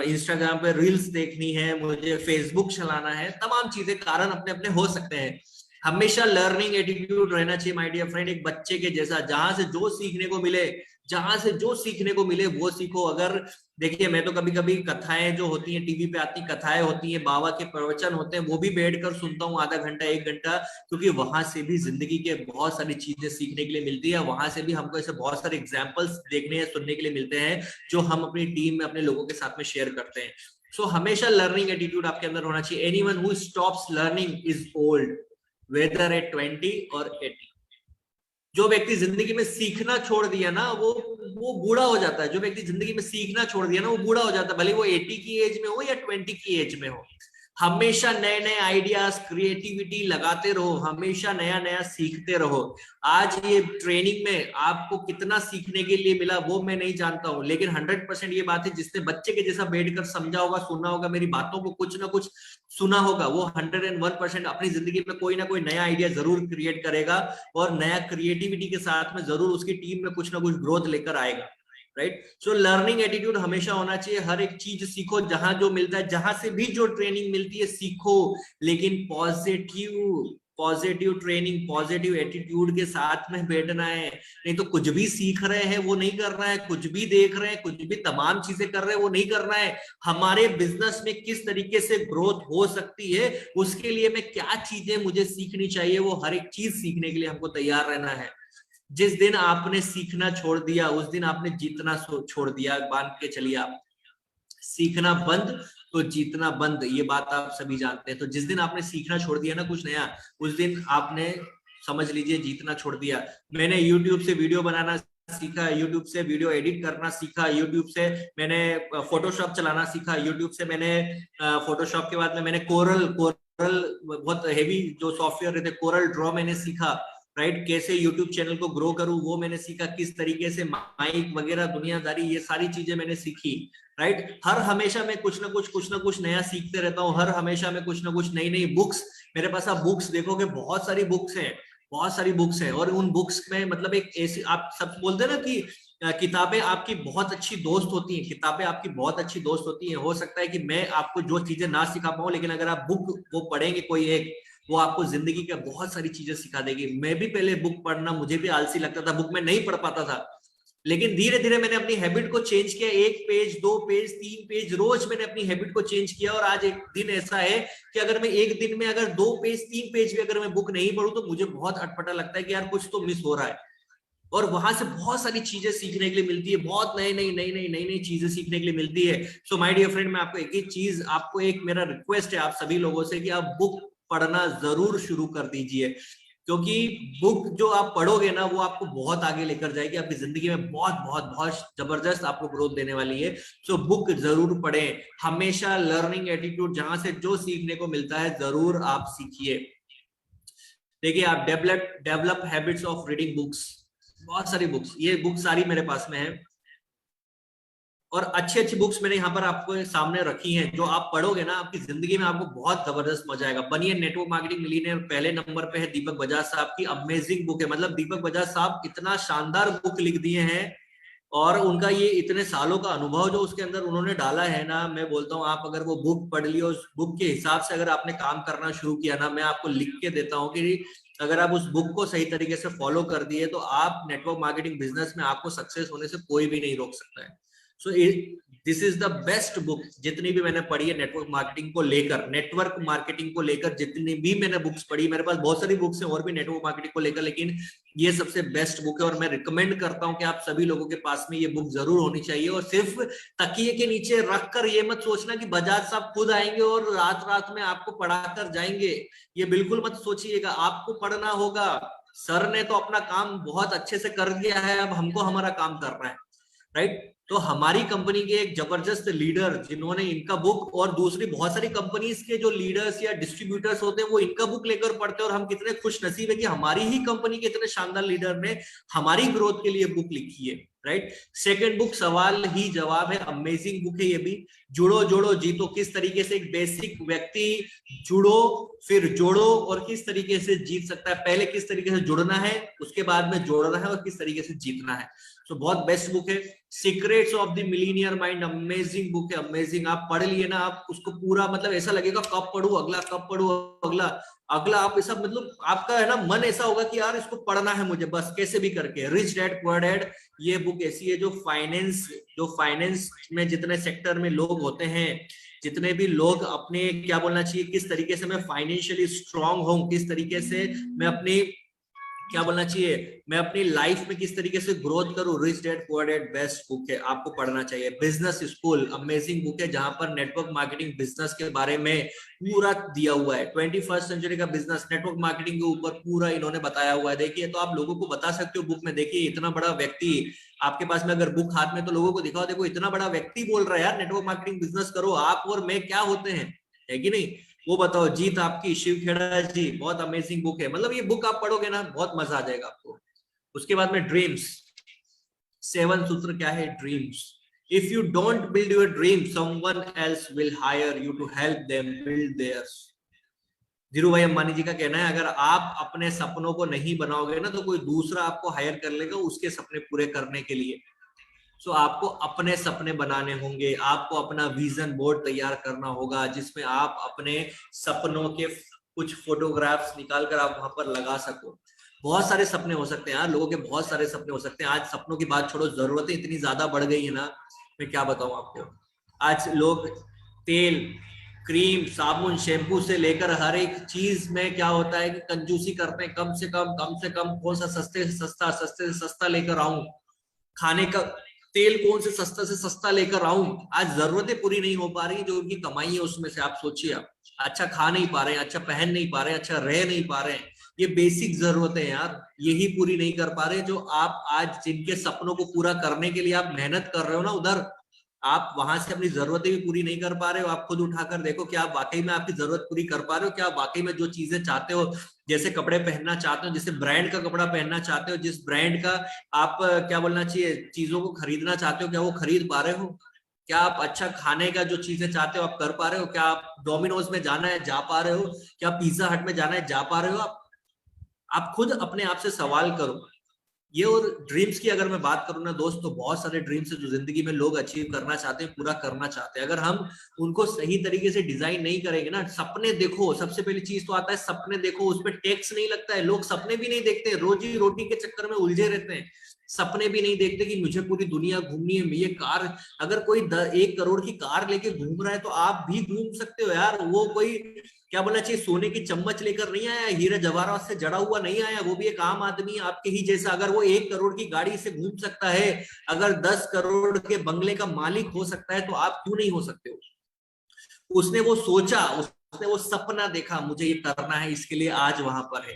इंस्टाग्राम पे रील्स देखनी है, मुझे फेसबुक चलाना है, तमाम चीजें कारण अपने अपने हो सकते हैं। हमेशा लर्निंग एटीट्यूड रहना चाहिए माय डियर फ्रेंड, एक बच्चे के जैसा, जहां से जो सीखने को मिले, जहां से जो सीखने को मिले वो सीखो। अगर देखिए मैं तो कभी कभी कथाएं जो होती हैं टीवी पे आती कथाएं होती हैं, बाबा के प्रवचन होते हैं, वो भी बैठकर सुनता हूँ आधा घंटा 1 घंटा, क्योंकि वहां से भी जिंदगी के बहुत सारी चीजें सीखने के लिए मिलती है। वहां से भी हमको ऐसे बहुत सारे एग्जाम्पल्स देखने या सुनने के लिए मिलते हैं जो हम अपनी टीम में अपने लोगों के साथ में शेयर करते हैं। सो हमेशा लर्निंग एटीट्यूड आपके अंदर होना चाहिए। Anyone who stops learning is old, whether at 20 और 80। जो व्यक्ति जिंदगी में सीखना छोड़ दिया ना वो बूढ़ा हो जाता है। जो व्यक्ति जिंदगी में सीखना छोड़ दिया ना वो बूढ़ा हो जाता है, भले वो 80 की एज में हो या 20 की एज में हो। हमेशा नए नए आइडियाज, क्रिएटिविटी लगाते रहो, हमेशा नया नया सीखते रहो। आज ये ट्रेनिंग में आपको कितना सीखने के लिए मिला वो मैं नहीं जानता हूं, लेकिन 100% ये बात है, जिसने बच्चे के जैसा बैठकर समझा होगा, सुना होगा, मेरी बातों को कुछ ना कुछ सुना होगा, वो 101% अपनी जिंदगी में कोई ना कोई नया आइडिया जरूर क्रिएट करेगा और नया क्रिएटिविटी के साथ में जरूर उसकी टीम में कुछ ना कुछ ग्रोथ लेकर आएगा। राइट, सो लर्निंग एटीट्यूड हमेशा होना चाहिए। हर एक चीज सीखो, जहां जो मिलता है, जहां से भी जो ट्रेनिंग मिलती है सीखो, लेकिन पॉजिटिव ट्रेनिंग, पॉजिटिव एटीट्यूड के साथ में बैठना है। नहीं तो कुछ भी सीख रहे हैं वो नहीं करना है, कुछ भी देख रहे हैं, कुछ भी तमाम चीजें कर रहे हैं वो नहीं करना है। हमारे बिजनेस में किस तरीके से ग्रोथ हो सकती है, उसके लिए मैं क्या चीजें मुझे सीखनी चाहिए, वो हर एक चीज सीखने के लिए हमको तैयार रहना है। जिस दिन आपने सीखना छोड़ दिया उस दिन आपने जीतना छोड़ दिया, बांध के चलिए आप। सीखना बंद तो जीतना बंद, ये बात आप सभी जानते हैं। तो जिस दिन आपने सीखना छोड़ दिया ना कुछ नया, उस दिन आपने समझ लीजिए जीतना छोड़ दिया। मैंने YouTube से वीडियो बनाना सीखा, YouTube से वीडियो एडिट करना सीखा, YouTube से मैंने फोटोशॉप चलाना सीखा, YouTube से मैंने फोटोशॉप के बाद में मैंने कोरल बहुत हेवी जो सॉफ्टवेयर रहते, कोरल ड्रॉ मैंने सीखा। राइट, कैसे यूट्यूब चैनल को ग्रो करूं वो मैंने सीखा, किस तरीके से माइक वगैरह दुनियादारी, ये सारी चीजें मैंने सीखी। राइट, हर हमेशा मैं कुछ ना कुछ नया सीखते रहता हूँ, हर हमेशा मैं कुछ ना कुछ नई नई बुक्स, मेरे पास आप बुक्स देखोगे बहुत सारी बुक्स हैं, बहुत सारी बुक्स हैं। और उन बुक्स में मतलब एक ऐसी, आप सब बोलते हैं ना कि किताबें आपकी बहुत अच्छी दोस्त होती हैं, किताबें आपकी बहुत अच्छी दोस्त होती हैं। हो सकता है कि मैं आपको जो चीजें ना सिखा पाऊं, लेकिन अगर आप बुक वो पढ़ेंगे कोई एक, वो आपको जिंदगी का बहुत सारी चीजें सिखा देगी। मैं भी पहले बुक पढ़ना, मुझे भी आलसी लगता था, बुक में नहीं पढ़ पाता था, लेकिन धीरे धीरे मैंने अपनी हैबिट को चेंज किया। 1 पेज 2 पेज 3 पेज रोज मैंने अपनी हैबिट को चेंज किया। और आज एक दिन ऐसा है कि अगर मैं एक दिन में अगर 2 पेज 3 पेज भी अगर मैं बुक नहीं पढ़ूं तो मुझे बहुत अटपटा लगता है कि यार कुछ तो मिस हो रहा है। और वहां से बहुत सारी चीजें सीखने के लिए मिलती है, बहुत नई नई चीजें सीखने के लिए मिलती है। सो माय डियर फ्रेंड, मैं आपको एक ही चीज, आपको एक मेरा रिक्वेस्ट है आप सभी लोगों से कि आप बुक पढ़ना जरूर शुरू कर दीजिए, क्योंकि बुक जो आप पढ़ोगे ना वो आपको बहुत आगे लेकर जाएगी, आपकी जिंदगी में बहुत बहुत बहुत जबरदस्त आपको ग्रोथ देने वाली है। सो बुक जरूर पढ़ें, हमेशा लर्निंग एटीट्यूड, जहां से जो सीखने को मिलता है जरूर आप सीखिए। देखिए, आप develop habits of reading books, बहुत सारी बुक्स, ये बुक सारी मेरे पास में है और अच्छी अच्छी बुक्स मैंने यहाँ पर आपको सामने रखी हैं, जो आप पढ़ोगे ना आपकी जिंदगी में आपको बहुत जबरदस्त मजा आएगा। बनिए नेटवर्क मार्केटिंग मिलियनेयर, पहले नंबर पे है दीपक बजाज साहब की अमेजिंग बुक है। मतलब दीपक बजाज साहब इतना शानदार बुक लिख दिए हैं और उनका ये इतने सालों का अनुभव जो उसके अंदर उन्होंने डाला है ना, मैं बोलता हूँ आप अगर वो बुक पढ़ ली, उस बुक के हिसाब से अगर आपने काम करना शुरू किया ना, मैं आपको लिख के देता हूँ कि अगर आप उस बुक को सही तरीके से फॉलो कर दिए तो आप नेटवर्क मार्केटिंग बिजनेस में आपको सक्सेस होने से कोई भी नहीं रोक सकता है। So this is the best book जितनी भी मैंने पढ़ी है नेटवर्क मार्केटिंग को लेकर, नेटवर्क मार्केटिंग को लेकर जितनी भी मैंने बुक्स पढ़ी, मेरे पास बहुत सारी बुक्स हैं और भी नेटवर्क मार्केटिंग को लेकर, लेकिन ये सबसे बेस्ट बुक है और मैं रिकमेंड करता हूं कि आप सभी लोगों के पास में ये बुक जरूर होनी चाहिए। और सिर्फ तकिए के नीचे रखकर ये मत सोचना कि बजाज साहब खुद आएंगे और रात रात में आपको पढ़ाकर जाएंगे, ये बिल्कुल मत सोचिएगा। आपको पढ़ना होगा, सर ने तो अपना काम बहुत अच्छे से कर दिया है, अब हमको हमारा काम करना है। राइट, तो हमारी कंपनी के एक जबरदस्त लीडर जिन्होंने इनका बुक, और दूसरी बहुत सारी कंपनीज के जो लीडर्स या डिस्ट्रीब्यूटर्स होते हैं वो इनका बुक लेकर पढ़ते हैं, और हम कितने खुश नसीब है कि हमारी ही कंपनी के इतने शानदार लीडर ने हमारी ग्रोथ के लिए बुक लिखी है। राइट, सेकंड बुक सवाल ही जवाब है, अमेजिंग बुक है ये भी। जुड़ो जोड़ो जीतो, किस तरीके से एक बेसिक व्यक्ति जुड़ो फिर जोड़ो और किस तरीके से जीत सकता है, पहले किस तरीके से जुड़ना है उसके बाद में जोड़ना है और किस तरीके से जीतना है। तो बहुत बेस्ट बुक है। Secrets of the millionaire mind, amazing book है, अमेजिंग। आप पढ़ लिए ना, आप उसको पूरा मतलब ऐसा लगेगा कब पढ़ूं अगला, कब पढ़ूं अगला अगला, आप ऐसा मतलब आपका है ना मन ऐसा होगा कि यार इसको पढ़ना है मुझे बस कैसे भी करके। रिच डैड पुअर डैड, ये बुक ऐसी है जो फाइनेंस में जितने सेक्टर में लोग होते हैं, जितने भी लोग अपने क्या बोलना चाहिए, किस तरीके से मैं फाइनेंशियली स्ट्रांग हूं, किस तरीके से मैं अपनी क्या बोलना चाहिए, मैं अपनी लाइफ में किस तरीके से ग्रोथ करूं, rich dad poor dad best book है, आपको पढ़ना चाहिए। बिजनेस स्कूल, अमेजिंग बुक है जहां पर नेटवर्क मार्केटिंग बिजनेस के बारे में पूरा दिया हुआ है। 21st सेंचुरी का बिजनेस नेटवर्क मार्केटिंग के ऊपर पूरा इन्होंने बताया हुआ है। देखिए, तो आप लोगों को बता सकते हो बुक में, देखिए इतना बड़ा व्यक्ति आपके पास में अगर बुक हाथ में, तो लोगों को दिखाओ, देखो इतना बड़ा व्यक्ति बोल रहा है यार नेटवर्क मार्केटिंग बिजनेस करो, आप और मैं क्या होते हैं। है कि नहीं? वो बताओ, जीत आपकी, शिव खेड़ा जी, बहुत अमेजिंग बुक है। मतलब ये बुक आप पढ़ोगे ना बहुत मजा आ जाएगा आपको। उसके बाद में ड्रीम्स, 7 सूत्र क्या है? Dreams. If you don't build your dream, someone else will hire you to help them build theirs. Dhiru bhai Ambani जी का कहना है, अगर आप अपने सपनों को नहीं बनाओगे ना तो कोई दूसरा आपको हायर कर लेगा उसके सपने पूरे करने के लिए। सो आपको अपने सपने बनाने होंगे, आपको अपना विजन बोर्ड तैयार करना होगा जिसमें आप अपने सपनों के कुछ फोटोग्राफ्स निकाल कर आप वहां पर लगा सको। बहुत सारे सपने हो सकते हैं यार, लोगों के बहुत सारे सपने हो सकते हैं। आज सपनों की बात छोड़ो, जरूरतें इतनी ज्यादा बढ़ गई है ना, मैं क्या बताऊं आपको। आज लोग तेल, क्रीम, साबुन, शैम्पू से लेकर हर एक चीज में क्या होता है कि कंजूसी करते हैं। कम से कम कौन सा सस्ते से सस्ता लेकर आऊं, खाने का तेल कौन से सस्ता लेकर आऊं। आज जरूरतें पूरी नहीं हो पा रही, जो उनकी कमाई है उसमें से। आप सोचिए, आप अच्छा खा नहीं पा रहे हैं, अच्छा पहन नहीं पा रहे हैं, अच्छा रह नहीं पा रहे हैं। ये बेसिक जरूरतें हैं यार, यही पूरी नहीं कर पा रहे। जो आप आज जिनके सपनों को पूरा करने के लिए आप मेहनत कर रहे हो ना, उधर आप वहां से अपनी जरूरतें भी पूरी नहीं कर पा रहे हो। आप खुद उठाकर देखो, क्या आप वाकई में आपकी जरूरत पूरी कर पा रहे हो? क्या आप वाकई में जो चीजें चाहते हो, जैसे कपड़े पहनना चाहते हो, जिस ब्रांड का कपड़ा पहनना चाहते हो, जिस ब्रांड का आप क्या बोलना चाहिए चीजों को खरीदना चाहते हो, क्या वो खरीद पा रहे हो? क्या आप अच्छा खाने का जो चीजें चाहते हो आप कर पा रहे हो? क्या आप डोमिनोज में जाना है जा पा रहे हो? क्या पिज्जा हट में जाना है जा पा रहे हो? आप खुद अपने आप से सवाल करो ये। और ड्रीम्स की अगर मैं बात करूं ना दोस्त, तो बहुत सारे ड्रीम्स है जो जिंदगी में लोग अचीव करना चाहते हैं, पूरा करना चाहते हैं। अगर हम उनको सही तरीके से डिजाइन नहीं करेंगे ना, सपने देखो, सबसे पहली चीज तो आता है सपने देखो, उस पर टैक्स नहीं लगता है। लोग सपने भी नहीं देखते, रोजी रोटी के चक्कर में उलझे रहते हैं। सपने भी नहीं देखते कि मुझे पूरी दुनिया घूमनी है, ये कार, अगर कोई 1 करोड़ की कार लेके घूम रहा है तो आप भी घूम सकते हो यार। वो कोई क्या बोलना चाहिए सोने की चम्मच लेकर नहीं आया, हीरे जवाहरात से जड़ा हुआ नहीं आया, वो भी एक आम आदमी आपके ही जैसा। अगर वो 1 करोड़ की गाड़ी से घूम सकता है, अगर 10 करोड़ के बंगले का मालिक हो सकता है, तो आप क्यों नहीं हो सकते हो? उसने वो सोचा, उसने वो सपना देखा, मुझे ये करना है, इसके लिए आज वहां पर है।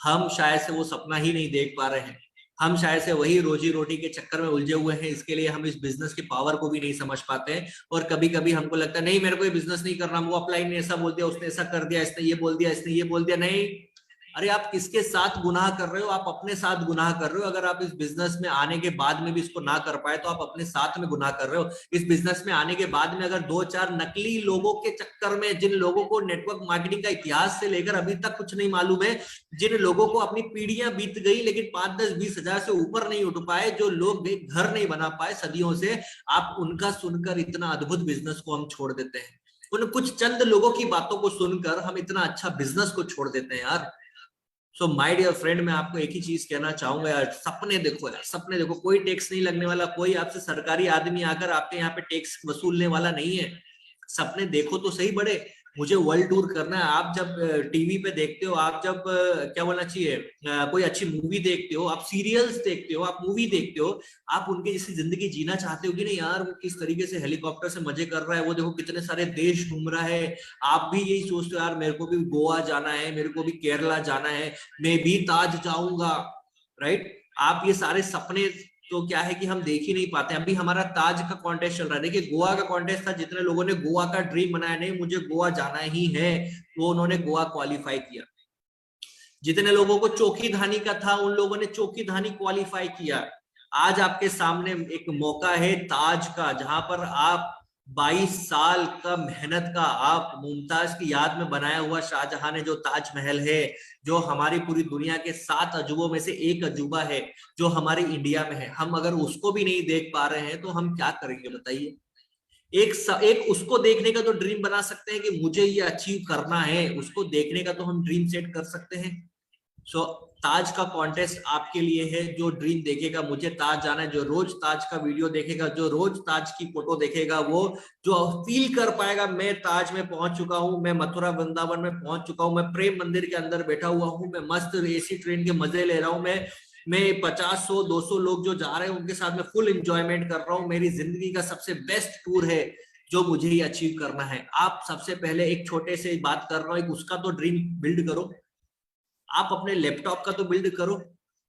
हम शायद से वो सपना ही नहीं देख पा रहे हैं। हम शायद से वही रोजी रोटी के चक्कर में उलझे हुए हैं, इसके लिए हम इस बिजनेस की पावर को भी नहीं समझ पाते हैं। और कभी कभी हमको लगता है नहीं मेरे को ये बिजनेस नहीं करना, वो अपलाइन ने ऐसा बोल दिया, उसने ऐसा कर दिया, इसने ये बोल दिया, इसने ये बोल दिया। नहीं, अरे आप किसके साथ गुनाह कर रहे हो? आप अपने साथ गुनाह कर रहे हो। अगर आप इस बिजनेस में आने के बाद में भी इसको ना कर पाए तो आप अपने साथ में गुनाह कर रहे हो। इस बिजनेस में आने के बाद में अगर 2-4 नकली लोगों के चक्कर में, जिन लोगों को नेटवर्क मार्केटिंग का इतिहास से लेकर अभी तक कुछ नहीं मालूम है, जिन लोगों को अपनी पीढ़ियां बीत गई लेकिन 5-10-20 हजार से ऊपर नहीं उठ पाए, जो लोग घर नहीं बना पाए सदियों से, आप उनका सुनकर इतना अद्भुत बिजनेस को हम छोड़ देते हैं। उन कुछ चंद लोगों की बातों को सुनकर हम इतना अच्छा बिजनेस को छोड़ देते हैं यार। सो माय डियर फ्रेंड, मैं आपको एक ही चीज कहना चाहूंगा यार, सपने देखो यार, सपने देखो। कोई टैक्स नहीं लगने वाला, कोई आपसे सरकारी आदमी आकर आपके यहाँ पे टैक्स वसूलने वाला नहीं है। सपने देखो तो सही बड़े। मुझे वर्ल्ड टूर करना है। आप जब टीवी पे देखते हो, आप जब क्या बोलना चाहिए कोई अच्छी मूवी देखते हो, आप सीरियल्स देखते हो, आप मूवी देखते हो, आप उनके जैसी जिंदगी जीना चाहते हो कि नहीं यार? वो किस तरीके से हेलीकॉप्टर से मजे कर रहा है, वो देखो कितने सारे देश घूम रहा है। आप भी यही सोचते हो यार मेरे को भी गोवा जाना है, मेरे को भी केरला जाना है, मैं भी ताज जाऊंगा, राइट? आप ये सारे सपने तो क्या है कि हम देख ही नहीं पाते। अभी हमारा ताज का कॉन्टेस्ट चल रहा है, देखिए गोवा का कॉन्टेस्ट था, जितने लोगों ने गोवा का ड्रीम बनाया नहीं मुझे गोवा जाना ही है, वो उन्होंने गोवा क्वालिफाई किया। जितने लोगों को चौकी धानी का था उन लोगों ने चौकी धानी क्वालिफाई किया। आज आपके सामने एक मौका है ताज का, जहां पर आप 22 साल का मेहनत का, आप मुमताज की याद में बनाया हुआ शाहजहां ने जो ताजमहल है, जो हमारी पूरी दुनिया के 7 अजूबों में से एक अजूबा है, जो हमारे इंडिया में है, हम अगर उसको भी नहीं देख पा रहे हैं तो हम क्या करेंगे बताइए? एक उसको देखने का तो ड्रीम बना सकते हैं कि मुझे ये अचीव करना है, उसको देखने का तो हम ड्रीम सेट कर सकते हैं। सो ताज का कॉन्टेस्ट आपके लिए है। जो ड्रीम देखेगा मुझे ताज जाना है, जो रोज ताज का वीडियो देखेगा, जो रोज ताज की फोटो देखेगा, वो जो फील कर पाएगा मैं ताज में पहुंच चुका हूं, मैं मथुरा वृंदावन में पहुंच चुका हूं, मैं प्रेम मंदिर के अंदर बैठा हुआ हूं, मैं मस्त एसी ट्रेन के मजे ले रहा हूं, मैं 50-100-200 लोग जो जा रहे हैं उनके साथ में फुल एंजॉयमेंट कर रहा हूं। मेरी जिंदगी का सबसे बेस्ट टूर है जो मुझे ही अचीव करना है। आप सबसे पहले एक छोटे से बात कर रहा हूं, उसका तो ड्रीम बिल्ड करो। आप अपने लैपटॉप का तो बिल्ड करो,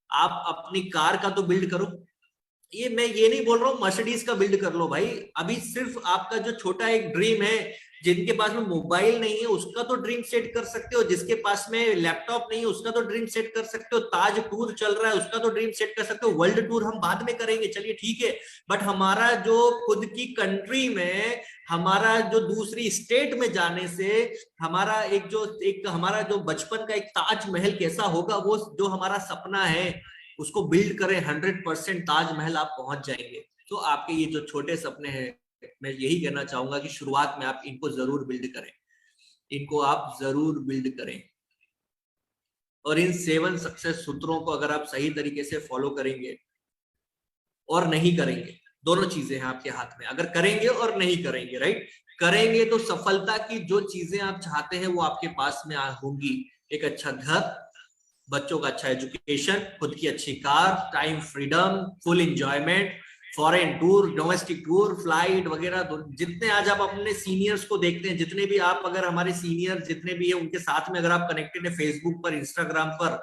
आप अपनी कार का तो बिल्ड करो। ये मैं ये नहीं बोल रहा हूँ मर्सिडीज का बिल्ड कर लो भाई। अभी सिर्फ आपका जो छोटा एक ड्रीम है, जिनके पास में मोबाइल नहीं है उसका तो ड्रीम सेट कर सकते हो, जिसके पास में लैपटॉप नहीं है उसका तो ड्रीम सेट कर सकते हो, ताज टूर चल रहा है उसका तो ड्रीम सेट कर सकते हो, वर्ल्ड टूर हम बाद में करेंगे चलिए ठीक है, बट हमारा जो खुद की कंट्री में, हमारा जो दूसरी स्टेट में जाने से हमारा एक हमारा जो बचपन का एक ताजमहल कैसा होगा, वो जो हमारा सपना है उसको बिल्ड करें, 100% ताजमहल आप पहुंच जाएंगे। तो आपके ये जो छोटे सपने हैं, मैं यही कहना चाहूंगा कि शुरुआत में आप इनको जरूर बिल्ड करें, इनको आप जरूर बिल्ड करें। और इन 7 सक्सेस सूत्रों को अगर आप सही तरीके से फॉलो करेंगे और नहीं करेंगे, दोनों चीजें हैं आपके हाथ में, अगर करेंगे और नहीं करेंगे, राइट, करेंगे तो सफलता की जो चीजें आप चाहते हैं वो आपके पास में होंगी। एक अच्छा घर, बच्चों का अच्छा एजुकेशन, खुद की अच्छी car, time freedom, full enjoyment, foreign tour, domestic tour, flight वगैरह, जितने आज आप अपने सीनियर्स को देखते हैं, जितने भी आप, अगर हमारे सीनियर जितने भी है उनके साथ में अगर आप कनेक्टेड है फेसबुक पर, इंस्टाग्राम पर,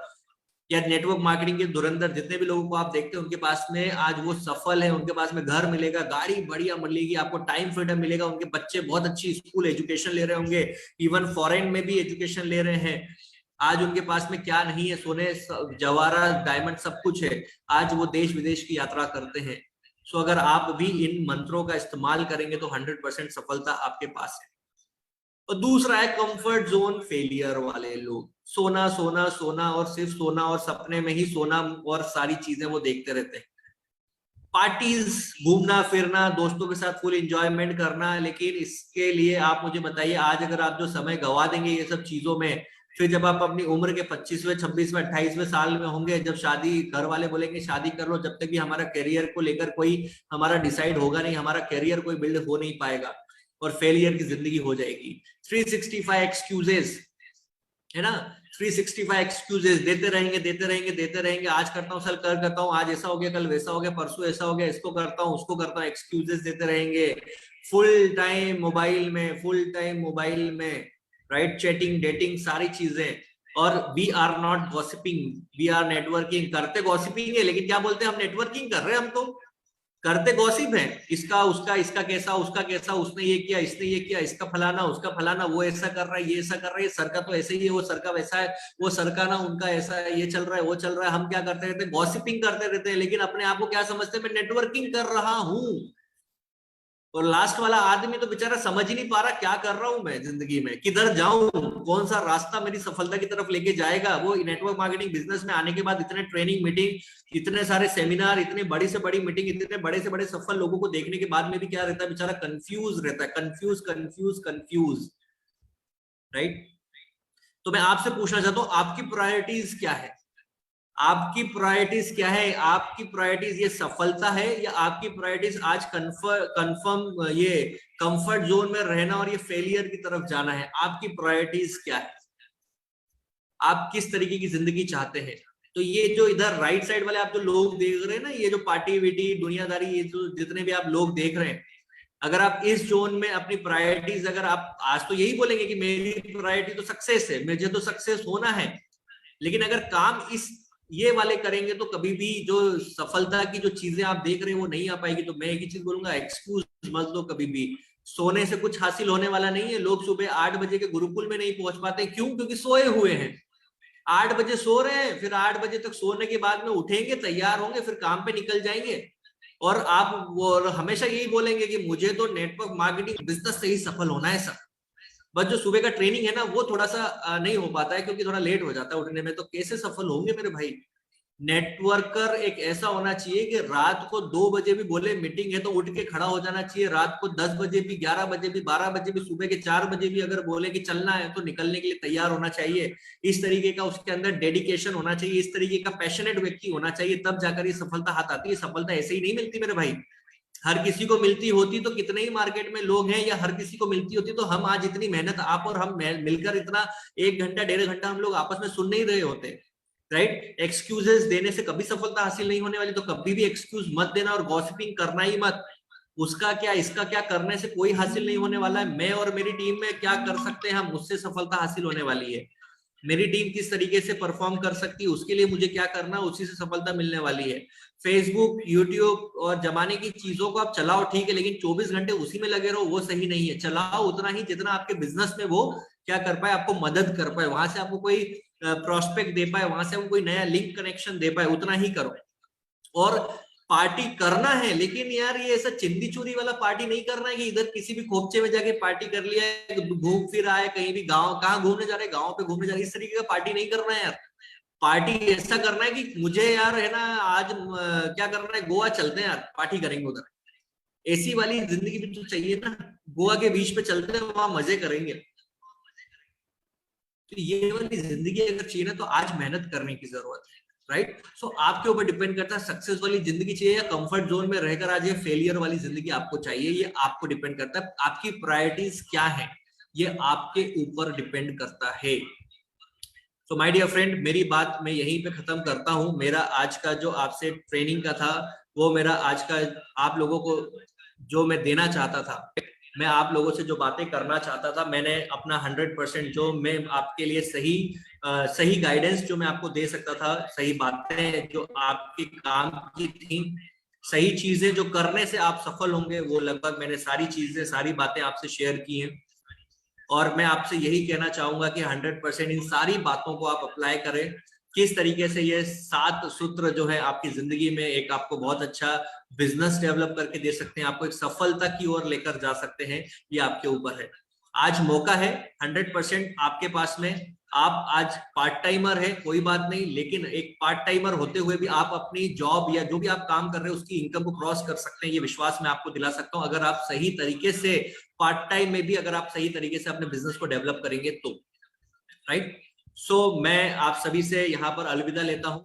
या नेटवर्क मार्केटिंग के धुरंधर जितने भी लोगों को आप देखते हैं, उनके पास में आज वो सफल है, उनके पास में घर मिलेगा, गाड़ी बढ़िया मिलेगी, आपको टाइम फ्रीडम मिलेगा, उनके बच्चे बहुत अच्छी स्कूल एजुकेशन ले रहे होंगे, इवन फॉरेन में भी एजुकेशन ले रहे हैं। आज उनके पास में क्या नहीं है, सोने जवाहरात डायमंड सब कुछ है, आज वो देश विदेश की यात्रा करते हैं। सो अगर आप भी इन मंत्रों का इस्तेमाल करेंगे तो 100% सफलता आपके पास है। और दूसरा है कंफर्ट जोन फेलियर वाले लोग, सोना सोना सोना और सिर्फ सोना, और सपने में ही सोना और सारी चीजें वो देखते रहते हैं, पार्टीज, घूमना फिरना, दोस्तों के साथ फुल एंजॉयमेंट करना, लेकिन इसके लिए आप मुझे बताइए, आज अगर आप जो समय गवा देंगे ये सब चीजों में, फिर जब आप अपनी उम्र के 25वें 26वें 28वें साल में होंगे, जब शादी, घर वाले बोलेंगे शादी कर लो, जब तक भी हमारा करियर को लेकर कोई हमारा डिसाइड होगा नहीं, हमारा करियर कोई बिल्ड हो नहीं पाएगा और फेलियर की जिंदगी हो जाएगी। 365 एक्सक्यूजेस है ना, 365 एक्सक्यूजेस देते रहेंगे देते रहेंगे देते रहेंगे, आज करता हूँ, कल करता हूँ, आज ऐसा हो गया, कल वैसा हो गया, परसों ऐसा हो गया, इसको करता हूँ, उसको करता हूँ, एक्सक्यूजेस देते रहेंगे, फुल टाइम मोबाइल में, फुल टाइम मोबाइल में, राइट, चैटिंग, डेटिंग, सारी चीजें। और we are not gossiping, we are networking, करते गॉसिपिंग है लेकिन क्या बोलते हैं हम, नेटवर्किंग कर रहे हैं, हम तो करते गॉसिप है, इसका उसका, इसका कैसा, उसका कैसा, उसने ये किया, इसने ये किया, इसका फलाना, उसका फलाना, वो ऐसा कर रहा है, ये ऐसा कर रहा है, सर का तो ऐसे ही है, वो सर का वैसा है, वो सर का ना उनका ऐसा है, ये चल रहा है, वो चल रहा है, हम क्या करते रहते हैं, गॉसिपिंग करते रहते हैं, लेकिन अपने आप को क्या समझते हैं, मैं नेटवर्किंग कर रहा हूं। और लास्ट वाला आदमी तो बेचारा समझ ही नहीं पा रहा क्या कर रहा हूं मैं जिंदगी में, किधर जाऊं, कौन सा रास्ता मेरी सफलता की तरफ लेके जाएगा। वो नेटवर्क मार्केटिंग बिजनेस में आने के बाद इतने ट्रेनिंग, मीटिंग, इतने सारे सेमिनार, इतनी बड़ी से बड़ी मीटिंग, इतने बड़े से बड़े सफल लोगों को देखने के बाद में भी क्या रहता है, बेचारा कंफ्यूज रहता है, कंफ्यूज कंफ्यूज कंफ्यूज, राइट। तो मैं आपसे पूछना चाहता हूं, आपकी प्रायोरिटीज क्या है, आपकी प्रायोरिटीज क्या है, आपकी प्रायोरिटीज ये सफलता है, या आपकी प्रायोरिटीज आज कंफर्म ये कंफर्ट जोन में रहना और ये फेलियर की तरफ जाना है, आपकी प्रायोरिटीज क्या है, आप किस तरीके की जिंदगी चाहते हैं। तो ये जो इधर राइट साइड वाले आप जो लोग देख रहे हैं ना, ये जो पार्टी वीटी दुनियादारी, ये जो जितने भी आप लोग देख रहे हैं, अगर आप इस जोन में अपनी प्रायोरिटीज, अगर आप आज तो यही बोलेंगे कि मेरी प्रायोरिटी तो सक्सेस है, मुझे तो सक्सेस होना है, लेकिन अगर काम इस ये वाले करेंगे तो कभी भी जो सफलता की जो चीजें आप देख रहे हैं वो नहीं आ पाएगी। तो मैं एक ही चीज बोलूंगा, एक्सक्यूज मत लो कभी भी, सोने से कुछ हासिल होने वाला नहीं है। लोग सुबह 8 बजे के गुरुकुल में नहीं पहुंच पाते, क्यों? क्योंकि सोए हुए हैं, 8 बजे सो रहे हैं, फिर 8 बजे तक सोने के बाद में उठेंगे, तैयार होंगे, फिर काम पे निकल जाएंगे। और आप वो हमेशा यही बोलेंगे कि मुझे तो नेटवर्क मार्केटिंग बिजनेस से ही सफल होना है सब, बस जो सुबह का ट्रेनिंग है ना वो थोड़ा सा नहीं हो पाता है क्योंकि थोड़ा लेट हो जाता है उठने में। तो कैसे सफल होंगे मेरे भाई? नेटवर्कर एक ऐसा होना चाहिए कि रात को 2 बजे भी बोले मीटिंग है तो उठ के खड़ा हो जाना चाहिए, रात को 10 बजे भी, 11 बजे भी, 12 बजे भी, सुबह के 4 बजे भी अगर बोले कि चलना है तो निकलने के लिए तैयार होना चाहिए। इस तरीके का उसके अंदर डेडिकेशन होना चाहिए, इस तरीके का पैशनेट व्यक्ति होना चाहिए, तब जाकर ये सफलता हाथ आती है। सफलता ऐसे ही नहीं मिलती मेरे भाई, हर किसी को मिलती होती तो कितने ही मार्केट में लोग हैं, या हर किसी को मिलती होती तो हम आज इतनी मेहनत, आप और हम मिलकर इतना 1 घंटा 1.5 घंटा हम लोग आपस में सुन नहीं रहे होते, राइट। एक्सक्यूजेस देने से कभी सफलता हासिल नहीं होने वाली, तो कभी भी एक्सक्यूज मत देना और गॉसिपिंग करना ही मत। उसका क्या, इसका क्या करने से कोई हासिल नहीं होने वाला है। मैं और मेरी टीम में क्या कर सकते हैं हम, उससे सफलता हासिल होने वाली है। मेरी टीम किस तरीके से परफॉर्म कर सकती है, उसके लिए मुझे क्या करना, उसी से सफलता मिलने वाली है। फेसबुक, यूट्यूब और जमाने की चीजों को आप चलाओ ठीक है, लेकिन 24 घंटे उसी में लगे रहो वो सही नहीं है। चलाओ उतना ही जितना आपके बिजनेस में वो क्या कर पाए, आपको मदद कर पाए, वहां से आपको कोई प्रोस्पेक्ट दे पाए, वहां से आपको कोई नया लिंक कनेक्शन दे पाए, उतना ही करो। और पार्टी करना है, लेकिन यार ये ऐसा चिंदी चूरी वाला पार्टी नहीं करना है कि इधर किसी भी खोपचे में जाके पार्टी कर लिया है, घूम फिर आए कहीं भी, गांव कहाँ घूमने जा रहे हैं, गांव पे घूमने जा रहे हैं, इस तरीके का पार्टी नहीं करना है यार। पार्टी ऐसा करना है कि मुझे यार है ना आज क्या करना है, गोवा चलते हैं यार, पार्टी करेंगे उधर। ऐसी वाली जिंदगी भी तो चाहिए ना, गोवा के बीच पे चलते हैं, वहां मजे करेंगे। तो ये वाली जिंदगी अगर चाहिए ना, तो आज मेहनत करने की जरूरत है, राइट। सो आपके ऊपर डिपेंड करता है सक्सेस वाली जिंदगी चाहिए या कंफर्ट जोन में रहकर आज ये फेलियर वाली जिंदगी आपको चाहिए, ये आपको डिपेंड करता है। आपकी प्रायोरिटीज क्या है, ये आपके ऊपर डिपेंड करता है। तो माय डियर फ्रेंड, मेरी बात मैं यहीं पे खत्म करता हूं। मेरा आज का जो आपसे ट्रेनिंग का था, वो मेरा आज का आप लोगों को जो मैं देना चाहता था, मैं आप लोगों से जो बातें करना चाहता था, मैंने अपना 100% जो मैं आपके लिए सही गाइडेंस जो मैं आपको दे सकता था, सही बातें जो आपके काम की थी, सही चीजें जो करने से आप सफल होंगे, वो लगभग मैंने सारी चीजें, सारी बातें आपसे शेयर की हैं। और मैं आपसे यही कहना चाहूंगा कि 100% इन सारी बातों को आप अप्लाई करें। किस तरीके से ये 7 सूत्र जो है आपकी जिंदगी में एक आपको बहुत अच्छा बिजनेस डेवलप करके दे सकते हैं, आपको एक सफलता की ओर लेकर जा सकते हैं, ये आपके ऊपर है। आज मौका है 100% आपके पास में। आप आज पार्ट टाइमर है, कोई बात नहीं, लेकिन एक पार्ट टाइमर होते हुए भी आप अपनी जॉब या जो भी आप काम कर रहे हैं उसकी इनकम को क्रॉस कर सकते हैं, ये विश्वास मैं आपको दिला सकता हूं, अगर आप सही तरीके से पार्ट टाइम में भी अगर आप सही तरीके से अपने बिजनेस को डेवलप करेंगे तो, राइट। सो मैं आप सभी से यहाँ पर अलविदा लेता हूँ।